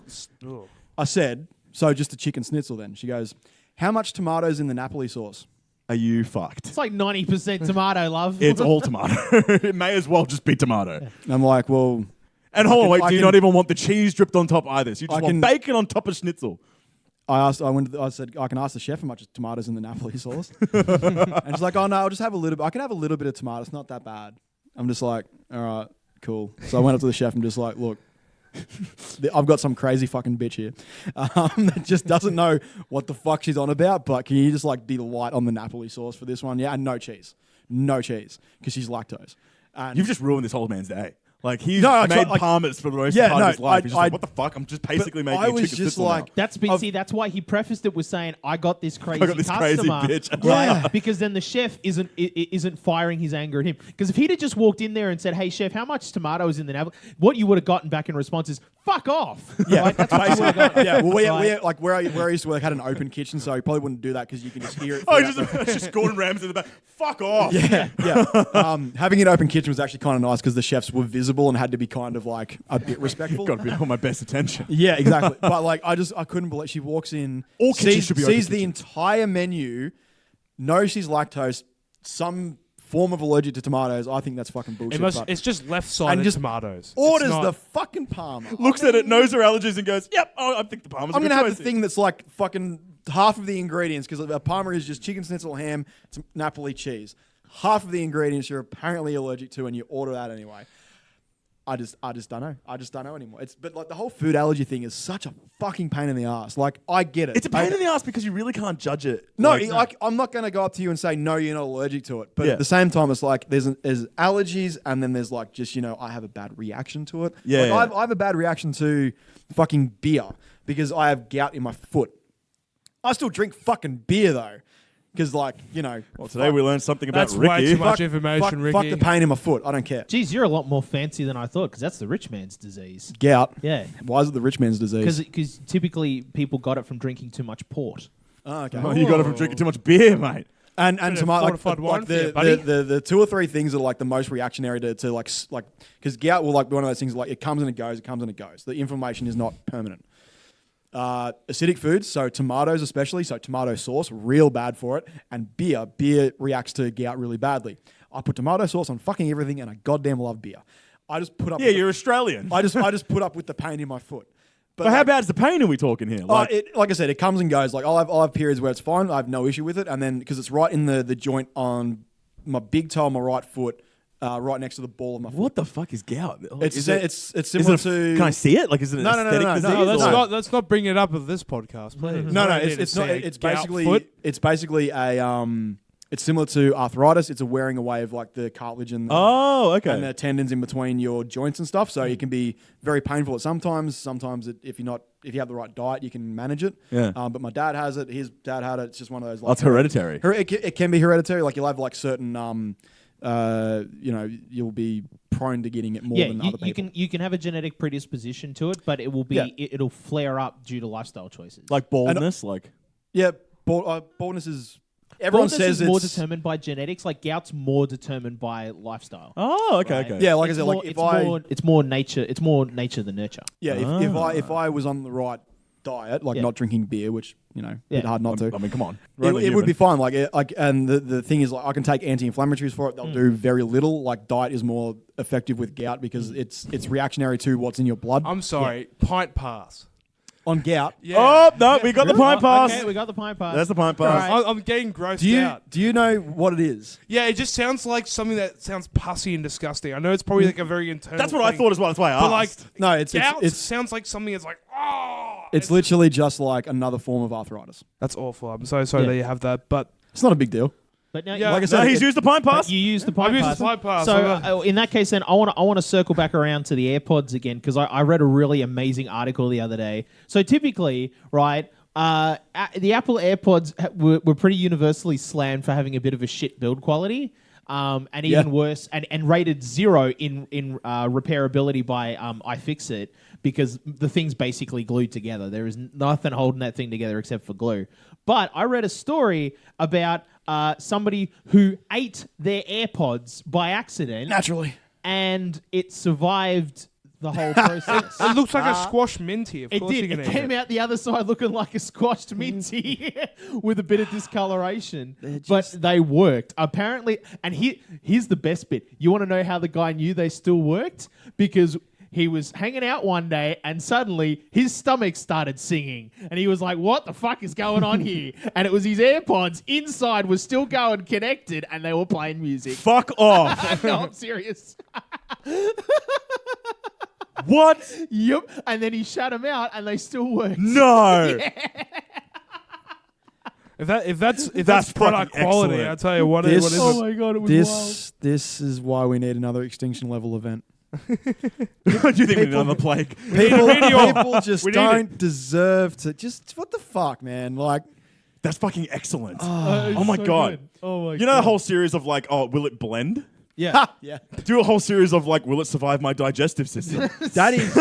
I said, so just a chicken schnitzel then. She goes, how much tomatoes in the Napoli sauce? Are you fucked? It's like 90% tomato, love. It's all tomato. It may as well just be tomato. And I'm like, well... And hold on, wait, do you not even want the cheese dripped on top either? So you just want bacon on top of schnitzel. I said, I can ask the chef how much tomatoes in the Napoli sauce. And she's like, oh no, I'll just have a little bit. I can have a little bit of tomato. It's not that bad. I'm just like, all right, cool. So I went up to the chef and just like, look, I've got some crazy fucking bitch here that just doesn't know what the fuck she's on about, but can you just like be light on the Napoli sauce for this one? Yeah, and no cheese, because she's lactose. And you've just ruined this old man's day. Like he's made Parmas for the most part of his life. He's just like, what the fuck? I'm just basically making a chicken schnitzel like now. That's why he prefaced it with saying, "I got this crazy crazy bitch." Right? Because then the chef isn't firing his anger at him. Because if he'd have just walked in there and said, "Hey chef, how much tomato is in the Napoli?" What you would have gotten back in response is, "Fuck off." Yeah, right? That's what you would have gotten. Yeah, well, we like where I used to work had an open kitchen, so you probably wouldn't do that because you can just hear it. It's just Gordon Ramsay in the back. Fuck off. Yeah. Having an open kitchen was actually kind of nice because the chefs were visible and had to be kind of like a bit respectful. Got to be on my best attention. Yeah, exactly. But like, I couldn't believe she walks in, all kitchens should be open sees the entire menu, knows she's lactose, some form of allergic to tomatoes. I think that's fucking bullshit. It's just left-sided tomatoes. Orders the fucking Parma. Looks at it, knows her allergies, and goes, "Yep, I think the Parma's." I'm gonna have the thing that's like fucking half of the ingredients because a Parma is just chicken schnitzel, ham, Napoli cheese. Half of the ingredients you're apparently allergic to, and you order that anyway. I just don't know. I just don't know anymore. But like the whole food allergy thing is such a fucking pain in the ass. Like I get it. It's a pain in the ass because you really can't judge it. No, I'm not going to go up to you and say no, you're not allergic to it. But at the same time, it's like there's allergies, and then there's like just I have a bad reaction to it. Yeah, like, I have a bad reaction to fucking beer because I have gout in my foot. I still drink fucking beer though. Because, like, Well, today we learned something about That's Ricki. way too much information, Ricki. Fuck the pain in my foot. I don't care. Jeez, you're a lot more fancy than I thought, because that's the rich man's disease. Gout. Yeah. Why is it the rich man's disease? Because typically people got it from drinking too much port. Oh, okay. Oh, you got it from drinking too much beer, mate. And Bit of tomato, fortified wine for you, buddy. the 2 or 3 things that are like the most reactionary to like because gout will like be one of those things like it comes and it goes, it comes and it goes. The inflammation is not permanent. Acidic foods, so tomatoes especially, so tomato sauce, real bad for it, and beer reacts to gout really badly. I put tomato sauce on fucking everything, and I goddamn love beer. I just put up. Yeah, you're Australian. I just put up with the pain in my foot. But how bad's the pain are we talking here? Like I said, it comes and goes. Like I'll have periods where it's fine. I have no issue with it, and then because it's right in the joint on my big toe on my right foot, right next to the ball of my foot. what the fuck is gout? Like, It's similar to. Can I see it? Like, is it an aesthetic disease? No, let's not bring it up with this podcast, please. No, I don't need to it's see not. a It's gout basically foot. it's basically a It's similar to arthritis. It's a wearing away of like the cartilage and and the tendons in between your joints and stuff. So it can be very painful at sometimes. Sometimes if you have the right diet, you can manage it. Yeah. But my dad has it. His dad had it. It's just one of those. Like, it's hereditary. It can be hereditary. Like you'll have like certain you'll be prone to getting it more than other people. You can have a genetic predisposition to it, but it will be it'll flare up due to lifestyle choices. Like baldness, baldness is. Everyone says it's more determined by genetics. Like gout's more determined by lifestyle. Oh, okay, right? okay. Yeah, like it's I said, more, like it's more nature. It's more nature than nurture. Yeah, if I was on the right diet, like not drinking beer, which it's hard not to. I mean, come on, it would be fine. And the thing is, like, I can take anti-inflammatories for it. They'll do very little. Like diet is more effective with gout because it's reactionary to what's in your blood. I'm sorry, pint pass. On gout. Yeah. Oh no, we got the pint pass. Okay, we got the pint pass. That's the pint pass. Right. I'm getting grossed out. Do you know what it is? Yeah, it just sounds like something that sounds pussy and disgusting. I know it's probably like a very internal. That's what I thought as well. That's why I asked. But like, No, gout sounds like something that's like, oh. It's literally just like another form of arthritis. That's awful. I'm so sorry that you have that, but it's not a big deal. But now, Yeah. Like I said, He's used the pint pass. you use the pint I've pass. used the pint pass. So in that case, then I want to circle back around to the AirPods again because I read a really amazing article the other day. So typically, right, the Apple AirPods were pretty universally slammed for having a bit of a shit build quality. And even worse, and rated 0 in repairability by iFixit because the thing's basically glued together. There is nothing holding that thing together except for glue. But I read a story about somebody who ate their AirPods by accident. Naturally. And it survived the whole process. it looks like a squash minty. Of It course did. you can It eat came out the other side looking like a squashed minty with a bit of discoloration. But they worked. Apparently, and here's the best bit. You want to know how the guy knew they still worked? Because he was hanging out one day and suddenly his stomach started singing. And he was like, what the fuck is going on here? And it was his AirPods inside was still going connected and they were playing music. Fuck off. No, I'm serious. What? Yep. And then he shut them out and they still worked. No. If that's That's product fucking quality, excellent. I tell you what, what is it? Oh my God, it was wild. This is why we need another extinction level event. Do you think we need another plague? People just We need don't deserve to. Just what the fuck, man? Like, That's fucking excellent. Oh my so God. good. Oh my God. You know the whole series of like, will it blend? Yeah. yeah, Do a whole series of like, will it survive my digestive system? that is,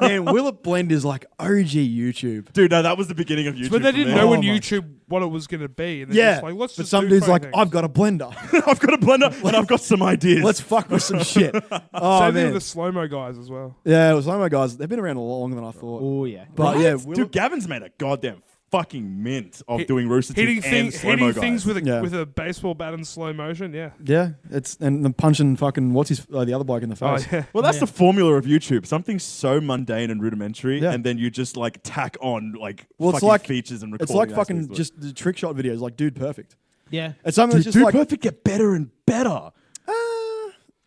man. Will it blend is like OG YouTube. Dude, no, that was the beginning of YouTube. But they for didn't me. know when my- YouTube what it was going to be. And they're Yeah, just like, let's but just some do dude's funny like, things. I've got a blender. I've got a blender and I've got some ideas. Let's fuck with some shit. Oh Same thing man, with the slow-mo guys as well. yeah. It was like my guys. They've been around a lot longer than I thought. Oh yeah. But yeah, Will Dude, Gavin's made a goddamn fucking mint of Hit- doing Rooster Teeth and slow-mo guys. things with Yeah. a baseball bat in slow motion. Yeah. yeah, it's and then punching fucking what's his the other bloke in the Oh face. yeah. Well, that's the formula of YouTube. Something so mundane and rudimentary, Yeah. and then you just like tack on like Well, it's fucking like features and It's recording like aspects fucking to it. just the trick shot videos, like Dude Perfect. Yeah. It's something Dude, that's just like Perfect get better and better.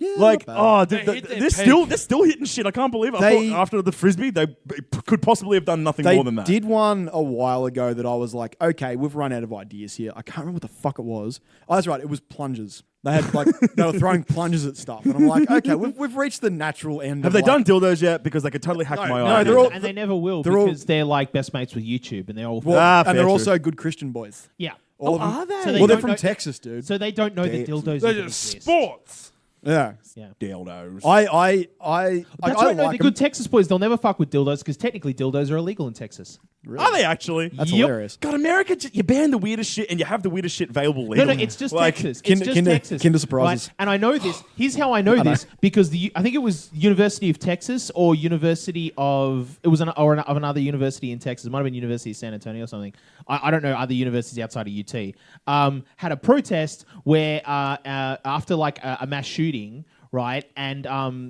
yeah, Like, not bad. They hit their they're peak. still hitting shit. I can't believe it. They- I thought after the frisbee, they could possibly have done nothing They more than that. did one a while ago that I was like, okay, we've run out of ideas here. I can't remember what the fuck it was. Oh, that's right, it was plungers. They had like they were throwing plungers at stuff, and I'm like, okay, we've reached the natural end. Have of they done like, dildos yet? Because they could totally hack my no, idea. they're all- And they never will they're all- because they're like best mates with YouTube and they're all Well, fair and they're true. also good Christian boys. yeah. All of them. are they? So Well, they're don't from know- Texas, dude. So they don't know that dildos They're even just exist. sports. Yeah. Yeah. Dildos. I That's right. No, like the 'em. good Texas boys, they'll never fuck with dildos because technically dildos are illegal in Texas. Really? Are they actually? That's Yep. hilarious. God, America, you ban the weirdest shit and you have the weirdest shit available No, legally. no, it's just Like, Texas. Kinder- It's just Kinder- Texas. Kinder Surprises. Right? And I know this. Here's how I know this because I think it was University of Texas or University of of another university in Texas. It might have been University of San Antonio or something. I don't know other universities outside of UT. Had a protest where after like a mass shooting. Right, and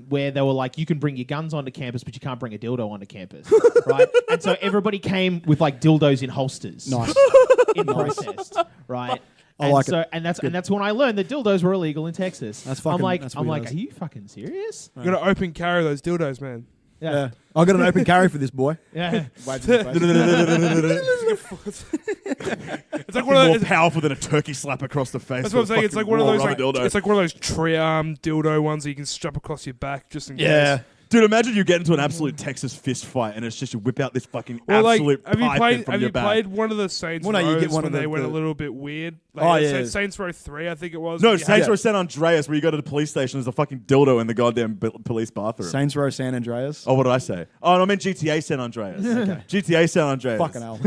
where they were like, you can bring your guns onto campus, but you can't bring a dildo onto campus, right? And so everybody came with like dildos in holsters, Nice. in protest, right? I And like so, it. And that's when I learned that dildos were illegal in Texas. That's I'm fucking- like, that's are weirdos. you fucking serious? You gotta open carry those dildos, man. Yeah. I got an open carry for this boy. Yeah. Waves in his face. It's like more one of those. powerful than a turkey slap across the face. That's what I'm saying. It's like one of those. Like, dildo. it's like one of those tri-arm dildo ones that you can strap across your back just in Yeah. case. Dude, imagine you get into an absolute Texas fist fight and it's just you whip out this fucking Well, like, absolute have you pipe played? from Have your you back. played one of the Saints Well, no, you Rows get one when of they the- went a little bit weird? Oh, Like, yeah. Saints Row 3, I think it was. No, You Saints had- Row San Andreas, where you go to the police station, there's a fucking dildo in the goddamn police bathroom. Saints Row San Andreas. Oh, what did I say? Oh, no, I meant GTA San Andreas. Okay. GTA San Andreas. Fucking hell.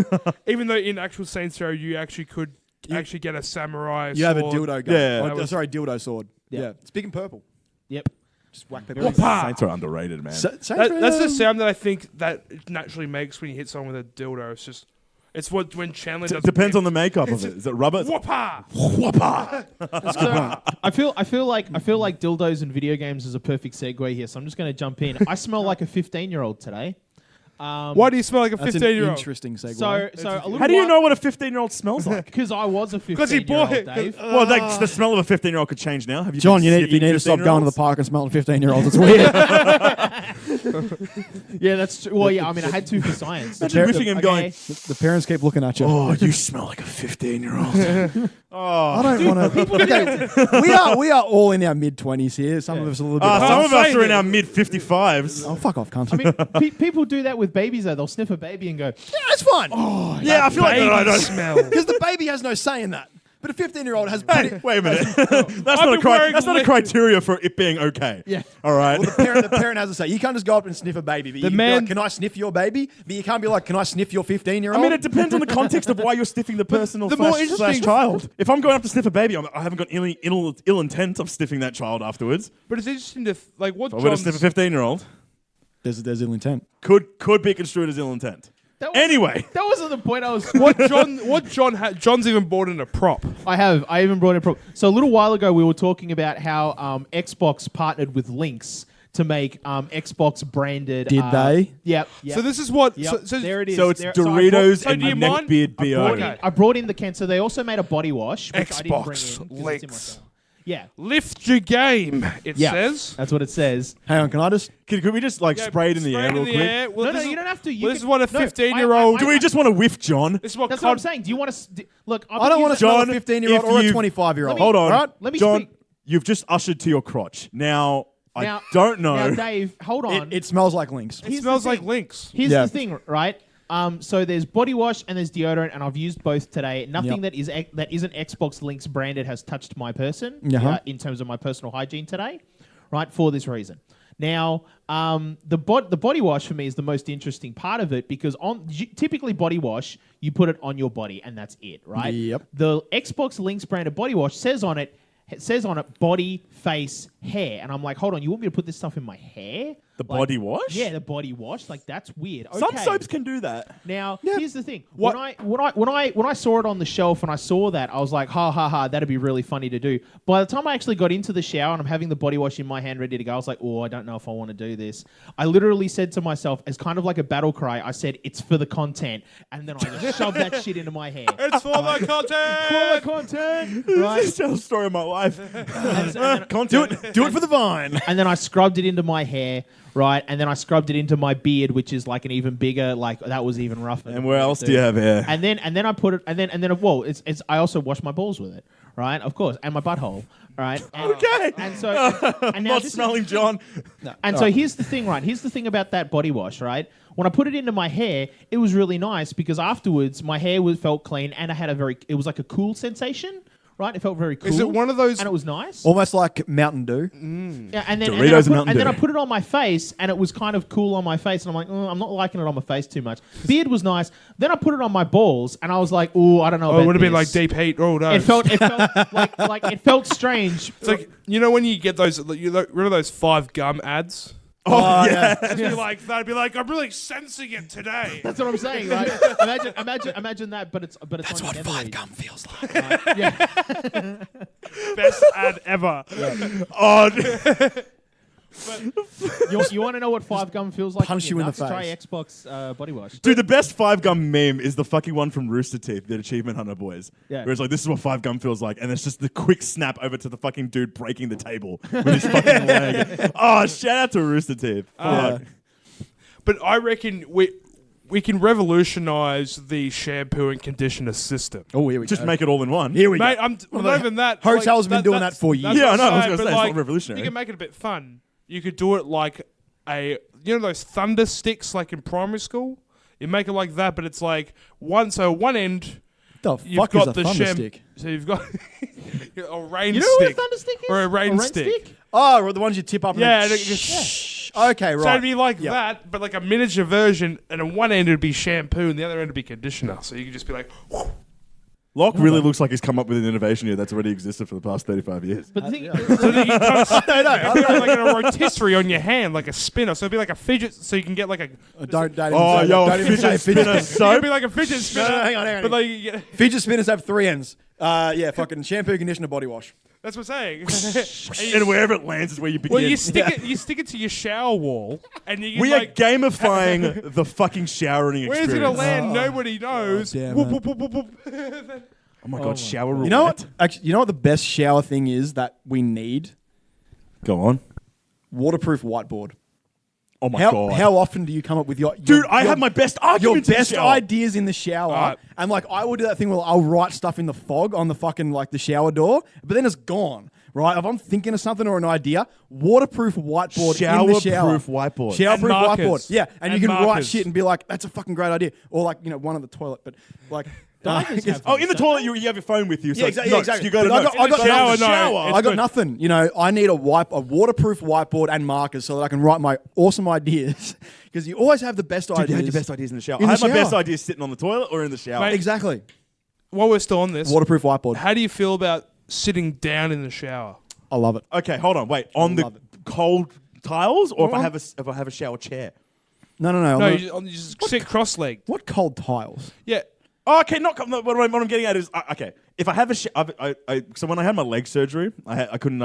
Even though in actual Saints Row you actually could actually get a samurai. You have a sword. dildo gun. Yeah. Oh, That was- sorry, dildo sword. Yeah. Yeah. Speaking purple. Yep. Just whack people. Whoop-ah! Saints are underrated, man. Saints Row- That's the sound that I think that it naturally makes when you hit someone with a dildo. It's just, it's what when Chandler does. Depends on the makeup of it. Is it rubber? Whoopah! Whoopah! I feel like dildos and video games is a perfect segue here. So I'm just going to jump in. I smell like a 15-year-old today. Why do you smell like a That's an 15-year-old? interesting segue. So a little How do you know what a 15-year-old smells like? Because I was a 'Cause he 15-year-old, bought it. Dave. Well, the smell of a 15-year-old could change now. Have you John, been you need sniffing to stop going to the 15-year-olds? park and smelling 15-year-olds. It's weird. Yeah, that's true. Well, yeah, I mean, I had to for science. Imagine riffing him going, The parents keep looking at you. oh, you smell like a 15-year-old. I don't want to. Okay, we are all in our mid-20s here. Some of us a little bit. Some older. of us are in our mid-55s. Oh, fuck off, cunt. I mean, people do that with babies, though. They'll sniff a baby and go, yeah, it's fine. Yeah, I feel like I don't smell. Because the baby has no say in that. But a 15-year-old has. Hey, wait a minute. That's I've not been wearing that's not a lip- criteria for it being okay. Yeah. All right. Well, the parent has a say. You can't just go up and sniff a baby. But you can be like, can I sniff your baby? But you can't be like, can I sniff your 15-year-old? I mean, it depends on the context of why you're sniffing the person or the more slash interesting- child. If I'm going up to sniff a baby, I haven't got ill intent of sniffing that child afterwards. But it's interesting to like what If I were to sniff John's, a 15-year-old, There's ill intent. could be construed as ill intent. Anyway. that wasn't the point I was. John's even bought in a prop. I even brought it up. So a little while ago, we were talking about how Xbox partnered with Lynx to make Xbox branded. Did they? Yep. So this is what. Yep. So There it is. So it's There- Doritos so and do you a mind? neckbeard beer. Okay. I brought in the can. So they also made a body wash, which I didn't bring Xbox in 'cause it's in my Lynx. car. Yeah. Lift your game. It Yeah. says. That's what it says. Hang on, can I just? Could we just spray it in the air real quick? Well, No, this is- you don't have to. You Well, this can- is what a no, 15-year-old. Do we just want to whiff John? This is what. That's what I'm saying. Do you want to look? I don't want to smell a John, 15-year-old if or a you- 25-year-old. Hold on. Right? Let me John, speak. you've just ushered to your crotch. Now, I Now- don't know. Now, Dave, hold on. It smells like Lynx. It Here's the smells like thing. Lynx. Here's Yeah. the thing, right? So there's body wash and there's deodorant, and I've used both today. Nothing that isn't Xbox Lynx branded has touched my person in terms of my personal hygiene today, right? For this reason. Now, the body wash for me is the most interesting part of it because typically body wash you put it on your body and that's it, right? Yep. The Xbox Lynx branded body wash says on it body, face, hair, and I'm like, hold on, you want me to put this stuff in my hair? The body wash? Yeah, the body wash. Like that's weird. Okay. Some soaps can do that. Now, here's the thing. When I saw it on the shelf and I saw that, I was like, ha ha ha, that'd be really funny to do. By the time I actually got into the shower and I'm having the body wash in my hand ready to go, I was like, oh, I don't know if I want to do this. I literally said to myself, as kind of like a battle cry, I said, it's for the content. And then I just shoved that shit into my hair. It's for the content. Content! Right. Right? This is the story of my life. Do it for the vine. And then I scrubbed it into my hair, right? And then I scrubbed it into my beard, which is like an even bigger, like that was even rougher. And where else do you have hair? And then I put it, and then well, it's I also wash my balls with it, right? Of course, and my butthole, right? And, Okay. And so, and now Not this smelling John. and so here's the thing, right? Here's the thing about that body wash, right? When I put it into my hair, it was really nice because afterwards my hair felt clean and I had it was like a cool sensation, right? It felt very cool. Is it one of those? And it was nice. Almost like Mountain Dew. Yeah, and then Doritos and I Mountain put it on my face, and it was kind of cool on my face, and I'm like, I'm not liking it on my face too much. Beard was nice. Then I put it on my balls, and I was like, I don't know. Oh, about it would have been like this. deep heat. Oh no! It felt like it felt strange. It's like when you get those, remember those 5 gum ads? Oh, yeah. That'd be like, I'm really sensing it today. That's what I'm saying. Right? imagine that, but it's That's on what your 5 memory. gum feels like. Yeah. Best ad ever. Oh, You want to know what 5 gum feels like? Punch you in the face. Try Xbox body wash. Dude, the best 5 gum meme is the fucking one from Rooster Teeth, the Achievement Hunter boys. Yeah. Where it's like, this is what 5 gum feels like. And it's just the quick snap over to the fucking dude breaking the table with his fucking leg. Oh, shout out to Rooster Teeth. Fuck. but I reckon we can revolutionise the shampoo and conditioner system. Oh, here we Just go. make it all in one. Here we Mate, go. I'm not even that. Hotels have been doing that for years. Yeah, I what know, I was I'm gonna saying, say, but it's not revolutionary. You can make it a bit fun. You could do it like those thunder sticks like in primary school. You make it like that, but it's like one end. The You've fuck is got a the thunder stick? So you've got a rain You know what a stick thunder stick is? or a rain stick? stick. Oh, the ones you tip up. Yeah, And and it goes, shh. Okay, right. So it'd be like Yep. that, but like a miniature version, and on one end it'd be shampoo, and the other end would be conditioner. So you could just be like, Locke really looks like he's come up with an innovation here that's already existed for the past 35 years. But the thing, so then you kind of No, it'd be like a rotisserie on your hand, like a spinner. So it'd be like a fidget, so you can get like a. Don't even Oh, say, yo, don't even say fidget fidget spinner spinner. It'd be like a fidget spinner. No, hang on. But like, you get, Fidget spinners have 3 ends. Yeah, fucking shampoo, conditioner, body wash. that's what I'm saying. And wherever it lands is where you begin. Well, you stick it to your shower wall, and you we like, are gamifying the fucking showering where's experience. it gonna land? Nobody knows. damn Whoop, it. whoop, whoop, whoop, whoop. Oh my god, shower roulette. You know what? Actually, you know what the best shower thing is that we need? Go on. Waterproof whiteboard. Oh my How god. how often do you come up with your Dude, I have my best your arguments in the best shower. ideas in the shower, Right. and like I will do that thing where I'll write stuff in the fog on the fucking like the shower door, but then it's gone. Right? If I'm thinking of something or an idea, waterproof whiteboard in the shower. Shower-proof whiteboard. Shower-proof And markers. whiteboard. Yeah, and you And can write markers. shit and be like, "That's a fucking great idea," or like one on the toilet, but like. divers have Oh, in the those, toilet, you have your phone with you. So Yeah, it's exactly. notes. Exactly. You got to But notes. I got shower, nothing. no. It's I got good. nothing. You know, I need a waterproof whiteboard and markers so that I can write my awesome ideas. Because you always have the best Dude, ideas. you had your best ideas in the shower. In I the had my best shower. ideas sitting on the toilet or in the shower. Mate, Exactly. While we're still on this, Waterproof whiteboard. how do you feel about sitting down in the shower? I love it. Okay, hold on. Wait, on the love it. cold tiles, or if Well, I have a shower chair. No. No, you just sit cross-legged. What cold tiles? Yeah. Oh, okay, what I'm getting at is okay. If I have a so when I had my leg surgery, I couldn't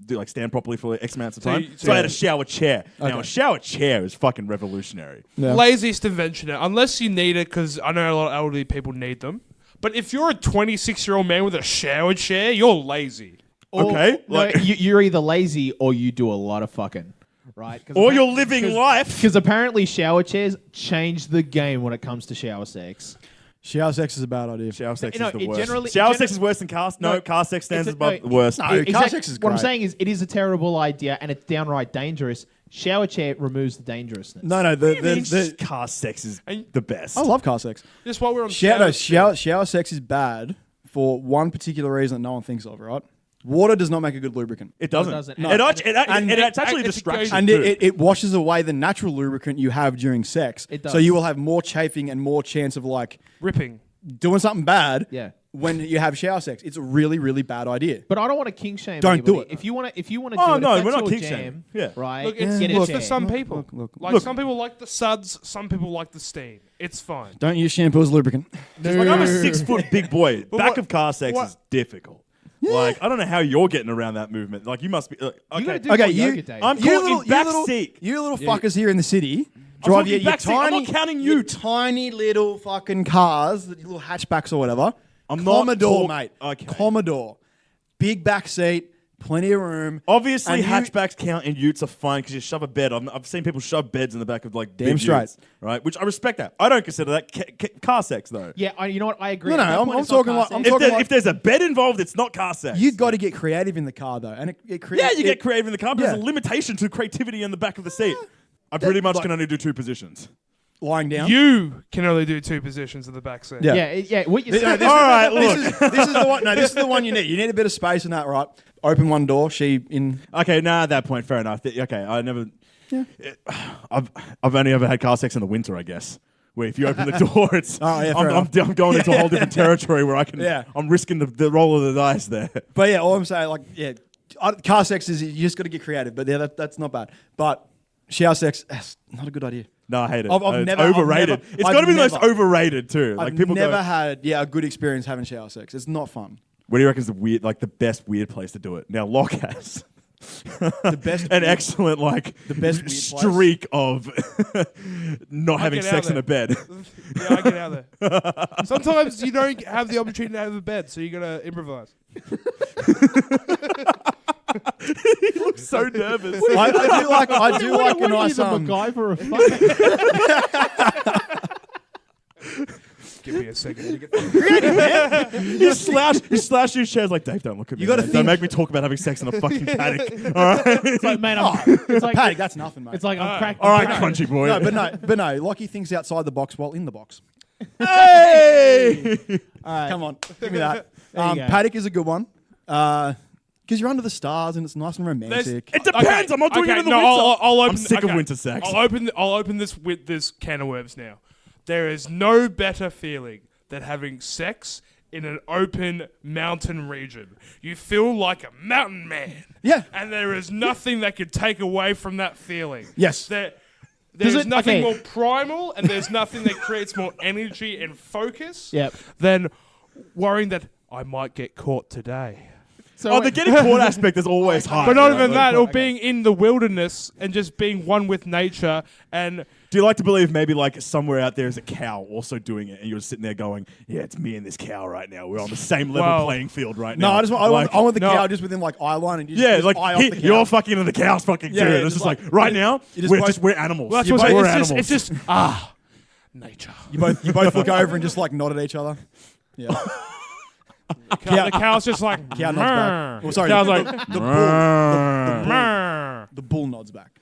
do like stand properly for X amounts of time. So I had a shower chair. Now Okay. a shower chair is fucking revolutionary. Yeah. Laziest invention, unless you need it, because I know a lot of elderly people need them. But if you're a 26-year-old man with a shower chair, you're lazy. Okay, No, like- you're either lazy or you do a lot of fucking. Right? Or you're living life. Because apparently shower chairs change the game when it comes to shower sex. Shower sex is a bad idea. Shower sex No, is the it worst. generally- Shower it sex is worse than car. No, car sex stands It's above the worst. No, car sex is What I'm great. saying is it is a terrible idea and it's downright dangerous. Shower chair removes the dangerousness. No. What do you mean car sex is And- the best. I love car sex. Just while we're on Shower sex is bad for one particular reason that no one thinks of, right? Water does not make a good lubricant. It doesn't. No, it doesn't. It's And actually a it distraction. goes- And too. it washes away the natural lubricant you have during sex. It does. So you will have more chafing and more chance of like ripping. doing something bad Yeah. when you have shower sex. It's a really, really bad idea. But I don't want to king shame. Don't do anybody. it. If you want to, Oh, do it, no, if we're that's not your king shaming. jam, Yeah. right? Look, get it's, a it's chair. for some people. look. Some people like the suds, some people like the steam. It's fine. Don't use shampoo as lubricant. Like I'm a 6-foot big boy. Back what- of car sex what- is difficult. Like I don't know how you're getting around that movement. Like you must be. You Okay, gotta do Okay, more you- yoga, Dave. I'm caught in back seat. You little fuckers here in the city I'm drive talking your back seat. I'm tiny, not counting your you. tiny little fucking cars, the little hatchbacks or whatever. I'm not Commodore, talk- mate. Okay. Commodore, big back seat, plenty of room. Obviously, And you- hatchbacks count and utes are fine because you shove a bed. I've seen people shove beds in the back of like Damn big straight. utes, right? Which I respect that. I don't consider that car sex though. Yeah, you know what? I agree. No, At that I'm point, it's talking not like- car I'm sex. talking If there's a bed involved, it's not car sex. You got to get creative in the car though, and Yeah, you get creative in the car, but Yeah. there's a limitation to creativity in the back of the seat. I pretty much like- can only do 2 positions. lying down. You can only do 2 positions in the back seat. Yeah. Yeah. What you All said. right, look. This is the one. No, this is the one you need. You need a bit of space in that, right? Open one door. She in. Okay, at that point, fair enough. Okay, I never. Yeah. I've only ever had car sex in the winter, I guess. Where if you open the door, it's I'm going into a whole different territory where I can. Yeah. I'm risking the roll of the dice there. But yeah, all I'm saying, car sex is you just got to get creative. But yeah, that's not bad. But shower sex, that's not a good idea. No, I hate it. I've never, overrated. It's got to be the most overrated too. I've never had a good experience having shower sex. It's not fun. What do you reckon is the best weird place to do it? Now, Locke has the best an excellent the best streak of not having sex in a bed. Yeah, I get out there. Sometimes you don't have the opportunity to have a bed, so you gotta improvise. He looks so nervous. I do like a nice MacGyver effect. Give me a second. You slouch your chairs like, Dave, don't look at me. Don't make me talk about having sex in a fucking paddock. All right? It's like, man, it's like paddock, that's nothing, mate. It's like I'm cracking. All right, crunchy boy. But no, Lockie thinks outside the box while in the box. Hey! All right. Come on, give me that. There you go. Paddock is a good one. Because you're under the stars and it's nice and romantic. It depends. I'm not doing it in the winter. I'm sick of winter sex. I'll open this can of worms now. There is no better feeling than having sex in an open mountain region. You feel like a mountain man. Yeah. And there is nothing that could take away from that feeling. Yes. There's nothing more primal, and there's nothing that creates more energy and focus than worrying that I might get caught today. So the getting caught aspect is always hard. But not even that, or being in the wilderness and just being one with nature. And do you like to believe maybe somewhere out there is a cow also doing it, and you're sitting there going, "Yeah, it's me and this cow right now. We're on the same level playing field right now." No, I want the cow just within eye line, and eye off the cow. You're fucking and the cow's fucking too. It's just right now we're animals. Well, we're animals. It's just nature. You both look over and just nod at each other. Yeah. The cow's just like cow nods back. Oh, sorry, cow's like the bull nods back.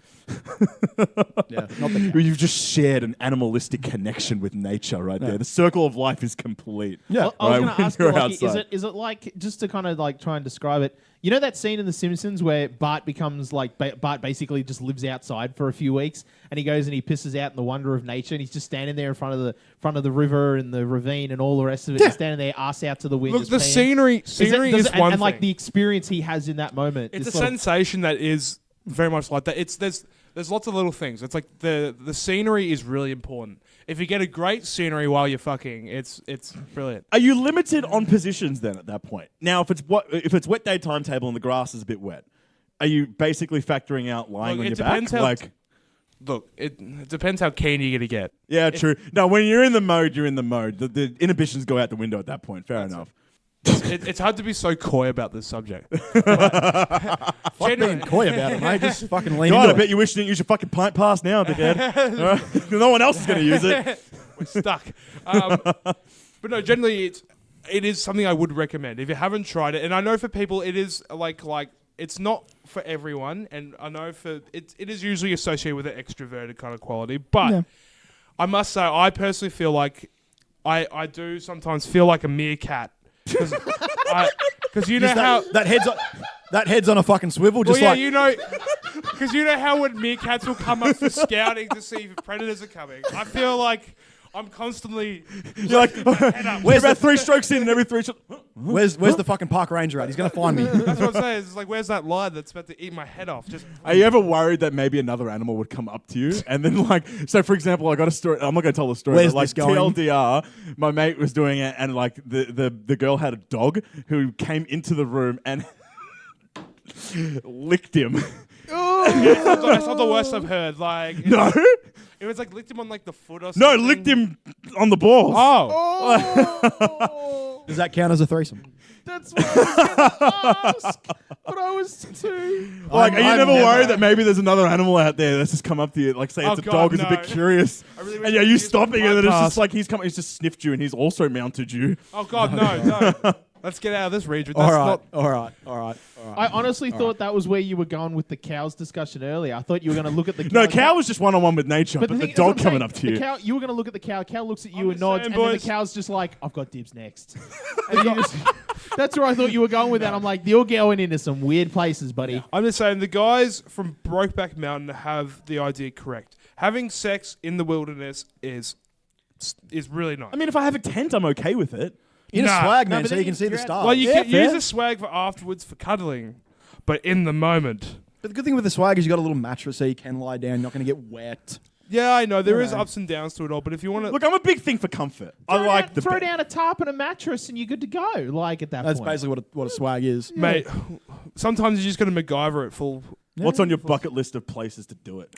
Yeah, not the cow. You've just shared an animalistic connection with nature right there. The circle of life is complete. Yeah. I was going to ask you, Lockie, is it like, just to kind of try and describe it, you know that scene in The Simpsons where Bart becomes Bart basically just lives outside for a few weeks, and he goes and he pisses out in the wonder of nature, and he's just standing there in front of the river and the ravine and all the rest of it. He's standing there, ass out to the wind. Look, the scenery is one and thing. the experience he has in that moment. It's a sensation that is very much like that. There's lots of little things. It's like the scenery is really important. If you get a great scenery while you're fucking, it's brilliant. Are you limited on positions then at that point? Now, if it's wet day timetable and the grass is a bit wet, are you basically factoring out lying on your back? Look, it depends how keen you're going to get. Yeah, true. No, when you're in the mode, you're in the mode. The inhibitions go out the window at that point. Fair enough. It's hard to be so coy about this subject. Fuck being coy about it, mate. Just fucking lean God, into I bet you wish you didn't use your fucking pint pass now, dickhead. No one else is going to use it. We're stuck. But no, generally, it is something I would recommend. If you haven't tried it, and I know for people, it is like it's not for everyone, and I know it is usually associated with an extroverted kind of quality, but I must say, I personally feel like I do sometimes feel like a meerkat. Because you know how that head's on a fucking swivel, just because you know how when meerkats will come up for scouting to see if predators are coming. I feel like I'm constantly we're about 3 strokes in, and every 3 strokes. Where's the fucking park ranger at? He's gonna find me. That's what I'm saying. It's like, where's that lion that's about to eat my head off? Are you ever worried that maybe another animal would come up to you and then so for example, I got a story. I'm not gonna tell the story. Where's but this going? TLDR, my mate was doing it, and the girl had a dog who came into the room and licked him. That's not the worst I've heard. No. It was licked him on the foot or something. No, licked him on the balls. Oh. Does that count as a threesome? That's what I was going to ask, but I was too. Are you never worried that maybe there's another animal out there that's just come up to you, say it's a dog who's a bit curious, and are you stopping it, and it's just he's just sniffed you and he's also mounted you? Oh God, no. Let's get out of this region. All That's right. I honestly thought that was where you were going with the cows discussion earlier. I thought you were going to look at the No, cow was just one-on-one with nature, but the thing is, dog I'm saying, coming up to you. Cow, you were going to look at the cow. Cow looks at you I'm and just nods, saying, and then the boys. cow's just like, "I've got dibs next." And you just- that's where I thought you were going with that. I'm like, you're going into some weird places, buddy. I'm just saying the guys from Brokeback Mountain have the idea correct. Having sex in the wilderness is really nice. I mean, if I have a tent, I'm okay with it. In Nah. a swag, No, man, but so then you can see the you're at- stars. well, you Yeah, can fair. use the swag for afterwards for cuddling, but in the moment. But the good thing with the swag is you got a little mattress so you can lie down. You're not going to get wet. Yeah, I know there is Yeah. ups and downs to it all, but if you want to Look, I'm a big thing for comfort. I Throw like down, the throw bed. down a tarp and a mattress, and you're good to go. Like at that That's point. basically what a swag is. mate, sometimes you just got to MacGyver it full. What's on your bucket list of places to do it?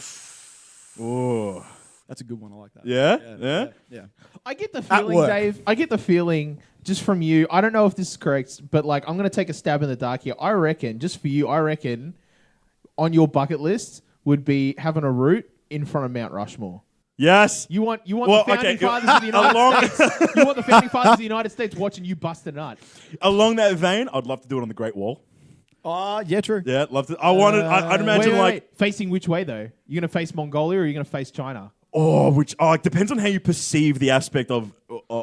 Oh, That's a good one. I like that. yeah. Yeah. I get the feeling, work. Dave. I get the feeling just from you. I don't know if this is correct, but like I'm going to take a stab in the dark here. I reckon, just for you, I reckon on your bucket list would be having a root in front of Mount Rushmore. Yes. You want Well, the founding okay, fathers of the United along- States. You want the founding fathers of the United States watching you bust a nut. Along that vein, I'd love to do it on the Great Wall. Yeah, true. Yeah, love to. I'd imagine Wait. Facing which way though? You're going to face Mongolia or are you going to face China? it depends on how you perceve the aspect of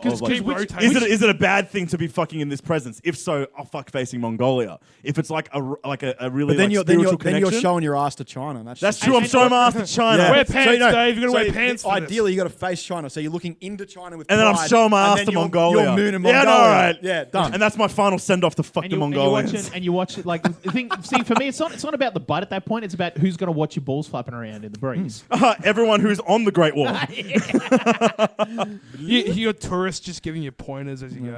Just like, keep rotating. is it a bad thing to be fucking in this presence? If so, I'll fuck facing Mongolia. If it's like a really But then like you're spiritual then you're connection, showing your ass to China. that's just- true. I'm showing my ass to China. Yeah. Wear So, pants, you know, Dave. You're going to so wear pants for this. Ideally, you got to face China. So you're looking into China with And then I'm pride, showing my and ass then to you're- Mongolia. You're mooning Yeah, Mongolia. no, all right. Yeah, done. And that's my final send off to fuck the Mongolians. And you watch it like the thing. See, for me, it's not about the butt at that point. It's about who's going to watch your balls flapping around in the breeze. Everyone who's on the Great Wall. You're tourists just giving you pointers as you go.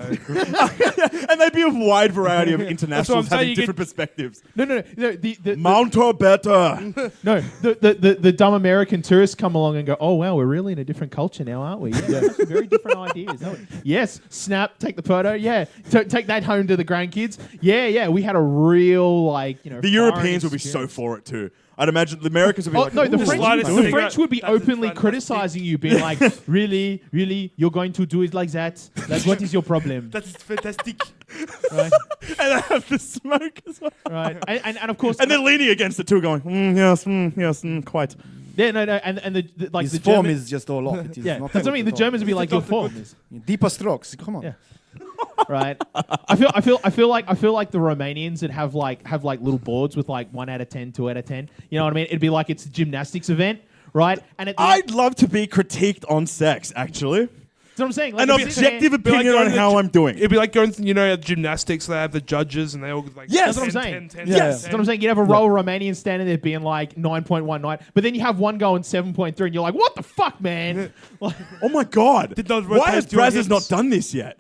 And they'd be a wide variety of internationals saying, having you get- different perspectives. No. The Mount better. no. The dumb American tourists come along and go, "Oh wow, we're really in a different culture now, aren't we? Yeah, that's some very different ideas." aren't we?" Yes, snap, take the photo. Yeah, take that home to the grandkids. Yeah. We had a real The Europeans would be so for it too. I'd imagine the Americans would be like, No, the "Ooh, French, slide it the through. French would be That's openly fantastic. criticizing you, being like, really, you're going to do it like that? Like, what is your problem? That's fantastic. Right? and I have the smoke as well." Right. And of course, And they're leaning against it too, going, yes, quite. yeah, no, and the like His the form German, is just all off. It is yeah, not that's what I mean. The at all. Germans would be like, your form is Deeper strokes. Come on. Yeah. right. I feel like the Romanians would have like little boards with like 1 out of 10, 2 out of 10. You know what I mean? It'd be like it's a gymnastics event, right? And at the end, I'd love to be critiqued on sex, actually. that's what I'm saying. Like, An if you sit there- objective Be like opinion going on to how the I'm doing. It'd be like going to, at gymnastics, they have the judges and they all like... Yes. That's what I'm 10, saying. 10, 10, Yes. 10. That's what I'm saying. You'd have a row of Romanians standing there being like 9.19, but then you have one going 7.3, and you're like, what the fuck, man? Like, Oh my God. Did those Why has rotate your Brazzers hips? not done this yet?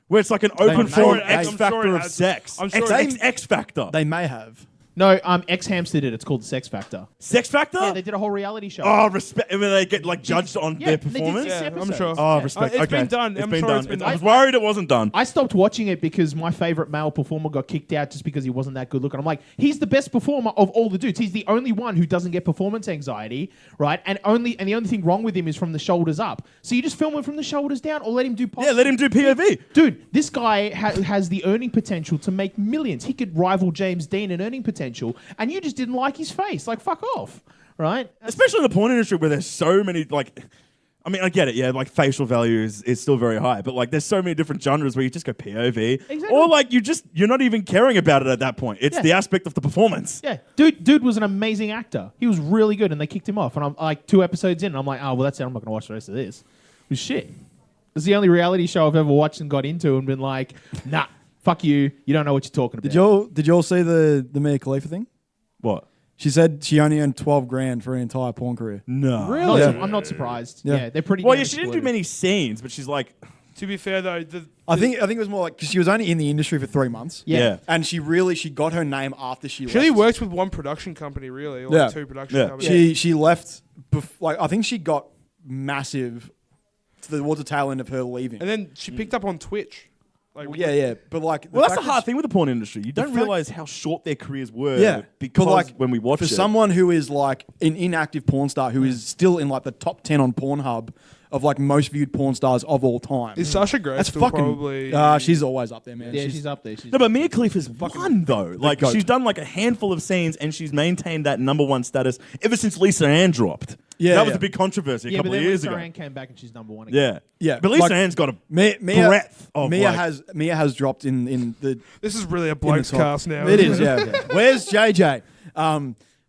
Where it's like an open I'm forum sure it- X I'm factor sure it of has. sex. I'm sure X, it- X factor. They may have. no, X Hamster did it. It's called the Sex Factor. Sex factor? Yeah, they did a whole reality show. Oh, respect. I mean, they get like judged on Yeah, their they did performance. six Yeah, I'm episodes. sure. Oh, Yeah. respect. It's okay. been done. It's I'm been sure done. it's been I done. was worried it wasn't done. I stopped watching it because my favorite male performer got kicked out just because he wasn't that good looking. I'm like, he's the best performer of all the dudes. He's the only one who doesn't get performance anxiety, right? And the only thing wrong with him is from the shoulders up. So you just film him from the shoulders down, or let him do. Yeah, let him do POV. Dude, this guy has the earning potential to make millions. He could rival James Dean in earning potential, and you just didn't like his face. Like, fuck off, right? Especially in the porn industry where there's so many, like, I mean, I get it, yeah, like facial value is still very high, but like there's so many different genres where you just go POV. Exactly. Or like you're not even caring about it at that point. It's Yeah. the aspect of the performance. Yeah, dude was an amazing actor. He was really good, and they kicked him off. And I'm like 2 episodes in, and I'm like, oh well, that's it. I'm not gonna watch the rest of this. It was shit. It's the only reality show I've ever watched and got into and been like, nah, fuck you. You don't know what you're talking about. Did y'all see the Mia Khalifa thing? What? She said she only earned $12,000 for an entire porn career. No. Really? Yeah. I'm not surprised. Yeah. Yeah, they're pretty. Well, damn yeah, she didn't do exploitive. many scenes, but she's like, To be fair, though, I think it was more like because she was only in the industry for 3 months. Yeah. And she got her name after she she only left. works with one production company, really, or Yeah. 2 production Yeah. companies. She left. I think she got massive towards the tail end of her leaving. And then she picked up on Twitch. Like, Well, yeah. But like, well, that's the fact that hard thing with the porn industry. You don't fact- realize how short their careers were. Yeah, Because but like when we watch for it. someone who is like an inactive porn star who is still in like the top 10 on Pornhub of like most viewed porn stars of all time. Is Sasha Grey That's still fucking. probably? She's always up there, man. Yeah, she's up there. No, but Mia Khalifa's won though. Like goat. she's done like a handful of scenes, and she's maintained that #1 status ever since Lisa Ann dropped. Yeah, that was yeah. a big controversy a Yeah, but couple of then years Lisa ago. Ann came back and she's #1 again. Yeah, Yeah, but Lisa like, Ann's got a Mia breadth of Mia like, has dropped in the. This is really a bloke's top. cast now. It isn't is, yeah. Where's JJ?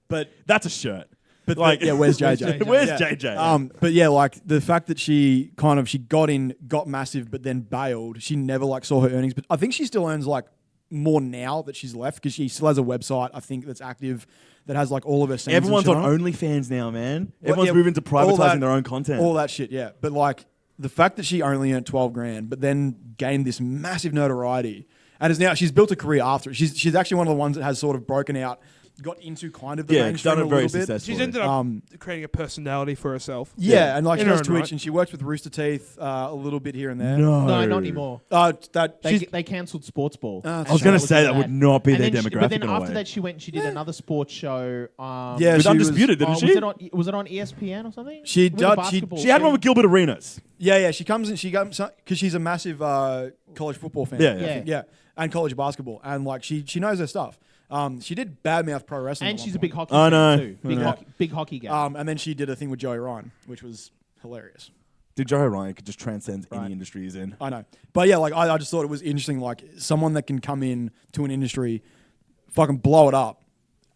But that's a shirt. But Like- yeah, where's JJ? Where's Yeah. JJ? But yeah, like the fact that she got in, got massive, but then bailed. She never like saw her earnings, but I think she still earns like more now that she's left because she still has a website. I think that's active that has like all of her scenes. Everyone's and on shit OnlyFans now, man. Well, Everyone's yeah, moving to all privatizing that- their own content. all that shit. Yeah, but like the fact that she only earned 12 grand, but then gained this massive notoriety, and is now she's built a career after it. She's actually one of the ones that has sort of broken out. Got into kind of the yeah, mainstream done it a very little bit. successfully. She's ended up creating a personality for herself. Yeah, and like In she her does own Twitch right. and she works with Rooster Teeth a little bit here and there. No, No, not anymore. They cancelled Sports Ball. I I was going to say that would not be And their then demographic. but then in a after way. that, she went and she did another sports show. Yeah, with she Undisputed, didn't she? Was it on ESPN or something? She With a did- basketball She had show? one with Gilbert Arenas. Yeah, she comes in. She comes because she's a massive college football fan. Yeah, I yeah. think, yeah, and college basketball, and like she knows her stuff. She did badmouth pro wrestling, And at she's a one big point. hockey fan know. too. I know. Big hockey guy. And then she did a thing with Joey Ryan, which was hilarious. Dude, Joe Ryan could just transcend Right. any industry he's in. I know, but yeah, like I just thought it was interesting, like someone that can come in to an industry, fucking blow it up,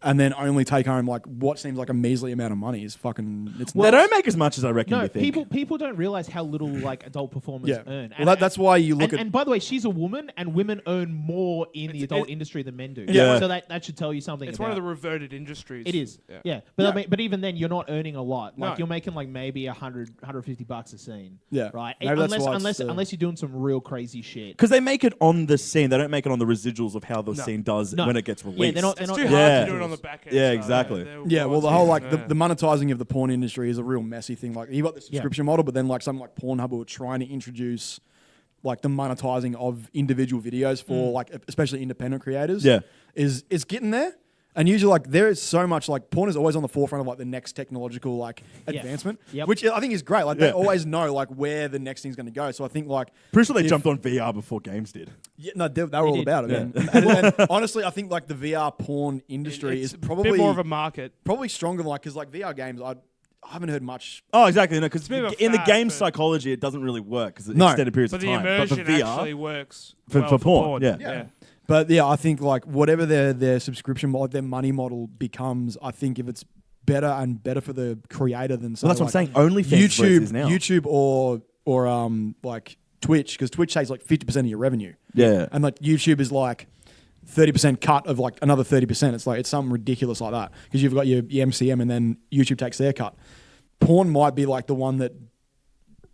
and then only take home like what seems like a measly amount of money is fucking. It's They nuts. don't make as much as I reckon No, you think. people don't realize how little like adult performers Yeah. earn. Well, that's why you look at. And by the way, she's a woman, and women earn more in the adult it- industry than men do. Yeah. So that should tell you something. It's about one of the reverted industries. It is. Yeah. Yeah. But I mean, but even then, you're not earning a lot. Like No. you're making like maybe $150 a scene. Yeah. Right. Maybe that's why Unless it's, unless you're doing some real crazy shit. Because they make it on the scene. They don't make it on the residuals of how the No. scene does No. when it gets released. Yeah, they're not. It's They're too not. hard Yeah. to do it on the back end. Yeah, so exactly. Yeah, well, the whole like the monetizing of the porn industry is a real messy thing. Like you got the subscription model, but then like something like Pornhub were trying to introduce like the monetizing of individual videos for like especially independent creators. Yeah. is getting there. And usually, like, there is so much, like, porn is always on the forefront of, like, the next technological, like, advancement, Yep. which I think is great. Like, they Yeah. always know, like, where the next thing's going to go. So I think, like... Pretty sure they if- jumped on VR before games did. Yeah, no, they were all did. about it, Yeah. man. And honestly, I think, like, the VR porn industry It's is a probably... bit more of a market. Probably stronger than, like, because, like, VR games, I haven't heard much... Oh, exactly. No, because a bit of a in the fad, game but- psychology, it doesn't really work because No. extended periods But of the time. But for immersion VR, actually works for well porn, yeah. Yeah. But yeah, I think like whatever their subscription model, their money model becomes, I think if it's better and better for the creator than Well, that's what I'm saying. OnlyFans is where it is now. YouTube or like Twitch, because Twitch takes like 50% of your revenue, Yeah. and like YouTube is like 30% cut of like another 30%. It's like it's something ridiculous like that because you've got your MCM and then YouTube takes their cut. Porn might be like the one that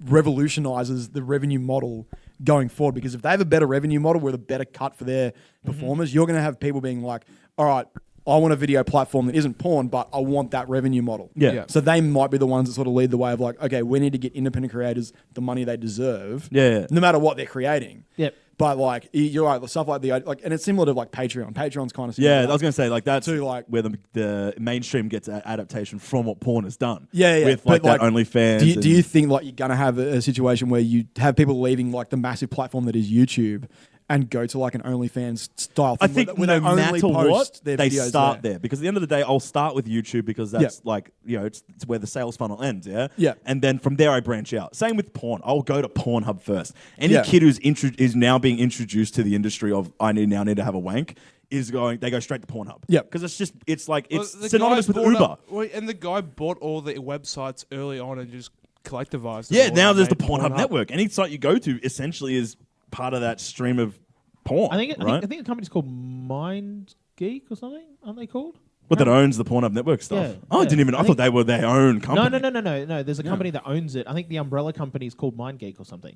revolutionizes the revenue model going forward, because if they have a better revenue model with a better cut for their performers, you're going to have people being like, all right, I want a video platform that isn't porn, but I want that revenue model. Yeah. Yeah. So they might be the ones that sort of lead the way of like, okay, we need to get independent creators the money they deserve, Yeah. no matter what they're creating. Yep. But like, you're right, stuff like and it's similar to like Patreon. Patreon's kind of similar. Yeah, to I was that. going to say, like, that's To, like- where the mainstream gets adaptation from what porn has done. Yeah, yeah. With, like, But, that OnlyFans. Do you think like you're gonna have a situation where you have people leaving like the massive platform that is YouTube and go to like an OnlyFans style I thing think where no they only matter post what, their they videos start there. Because at the end of the day, I'll start with YouTube because that's like, you know, it's where the sales funnel ends, yeah? Yeah. And then from there, I branch out. Same with porn. I'll go to Pornhub first. Any Yeah. kid who's is now being introduced to the industry of I now need to have a wank they go straight to Pornhub. Yeah. Because it's like, it's Well, the synonymous guy with bought Uber. up- well, and the guy bought all the websites early on and just collectivized them Yeah, all now and there's the made Pornhub network. Any site you go to essentially is part of that stream of porn. I think right? the company's called Mind Geek or something. Aren't they called? What, that owns the Pornhub network stuff? Yeah, Oh, I yeah. didn't even. I thought they were their own company. No. There's a company that owns it. I think the umbrella company is called Mind Geek or something.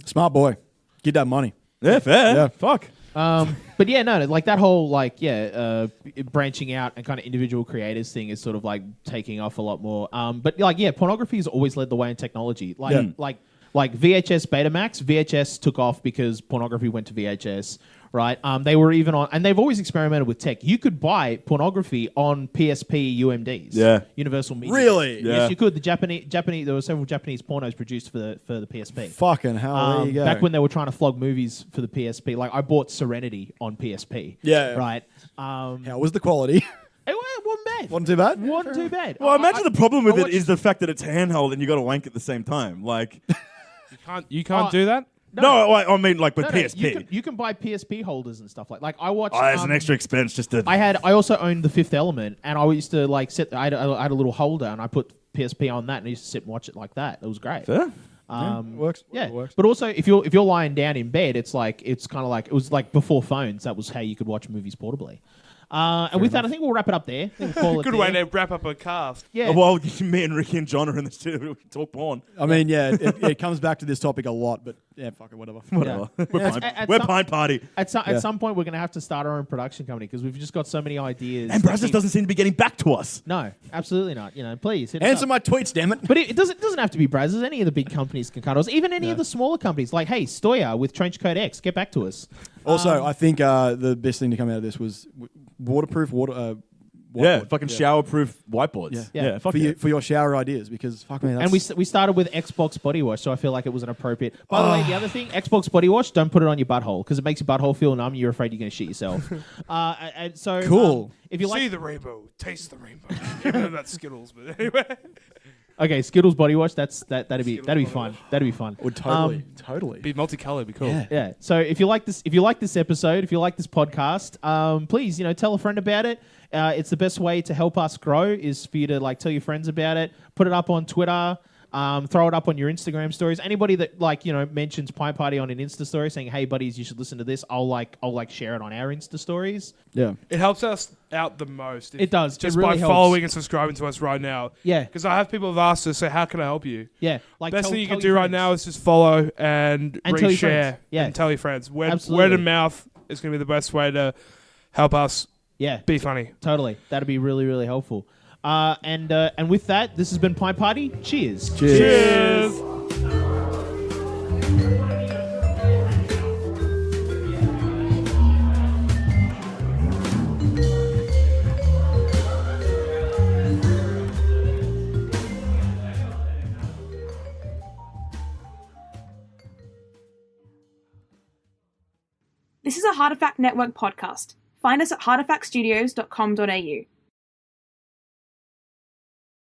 Smart boy, get that money. Yeah, fair. Yeah. Fuck. But yeah, no, like that whole branching out and kind of individual creators thing is sort of like taking off a lot more. But like pornography has always led the way in technology. Like VHS Betamax, VHS took off because pornography went to VHS. right? They were even on, and they've always experimented with tech. You could buy pornography on PSP UMDs. Yeah. Universal Media. Really? Yeah. Yes, you could. The Japanese. There were several Japanese pornos produced for the PSP. Fucking hell, there you go. Back when they were trying to flog movies for the PSP, like I bought Serenity on PSP. Yeah. Right. How was the quality? It wasn't bad. Wasn't too bad? Wasn't too bad. Well, I imagine the problem with I it is the fact that it's handheld and you got to wank at the same time. Like, You can't do that? no, I mean like with No, PSP. you can buy PSP holders and stuff like I watched. There's an extra expense just to. I also owned The Fifth Element, and I used to like I had a little holder, and I put PSP on that, and I used to sit and watch it like that. It was great. Fair. Works. Yeah, Works. but also if you're lying down in bed, it's kind of like it was like before phones. That was how you could watch movies portably. And with that, I think we'll wrap it up there. I think we'll call it Good there. way to wrap up a cast. Yeah. Well, me and Ricki and John are in the studio. We can talk porn. I mean, yeah, it comes back to this topic a lot, but yeah, fuck it, whatever. Whatever. At We're some- Pint Party. At some point, we're going to have to start our own production company because we've just got so many ideas. And Brazos doesn't seem to be getting back to us. No, absolutely not. Please hit us Answer up. my tweets, damn it. But it doesn't have to be Brazzers. Any of the big companies can cut us. Even any of the smaller companies, like hey, Stoya with Trenchcoat X, get back to us. Also, I think the best thing to come out of this was waterproof Yeah, whiteboard. fucking shower-proof whiteboards. Yeah. fuck for, yeah. for your shower ideas, because fuck me, that's... And we started with Xbox Body Wash, so I feel like it was an appropriate. By the way, the other thing, Xbox Body Wash, don't put it on your butthole because it makes your butthole feel numb. You're afraid you're going to shit yourself. And so Cool. If you See like, the rainbow, taste the rainbow. Even though that's Skittles, but anyway. okay, Skittles Body Wash. That'd be Body fun. That'd be fun. Would totally. Be multicolored, be cool. Yeah. Yeah. So if you like this episode, if you like this podcast, please, tell a friend about it. It's the best way to help us grow is for you to tell your friends about it, put it up on Twitter, throw it up on your Instagram stories. Anybody that mentions Pint Party on an Insta story saying, "Hey buddies, you should listen to this," I'll share it on our Insta stories. Yeah. It helps us out the most. It does. Just It really by helps. following and subscribing to us right now. Yeah. Because I have people have asked us, so how can I help you? Yeah. Best thing you tell can do your right friends. now is just follow and And tell your reshare friends. Yeah. and tell your friends. Absolutely. Word of mouth is going to be the best way to help us Yeah. be funny. Totally. That'd be really, really helpful. And with that, this has been Pint Party. Cheers. Cheers. This is a Heart Effect Network podcast. Find us at hearteffectstudios.com.au.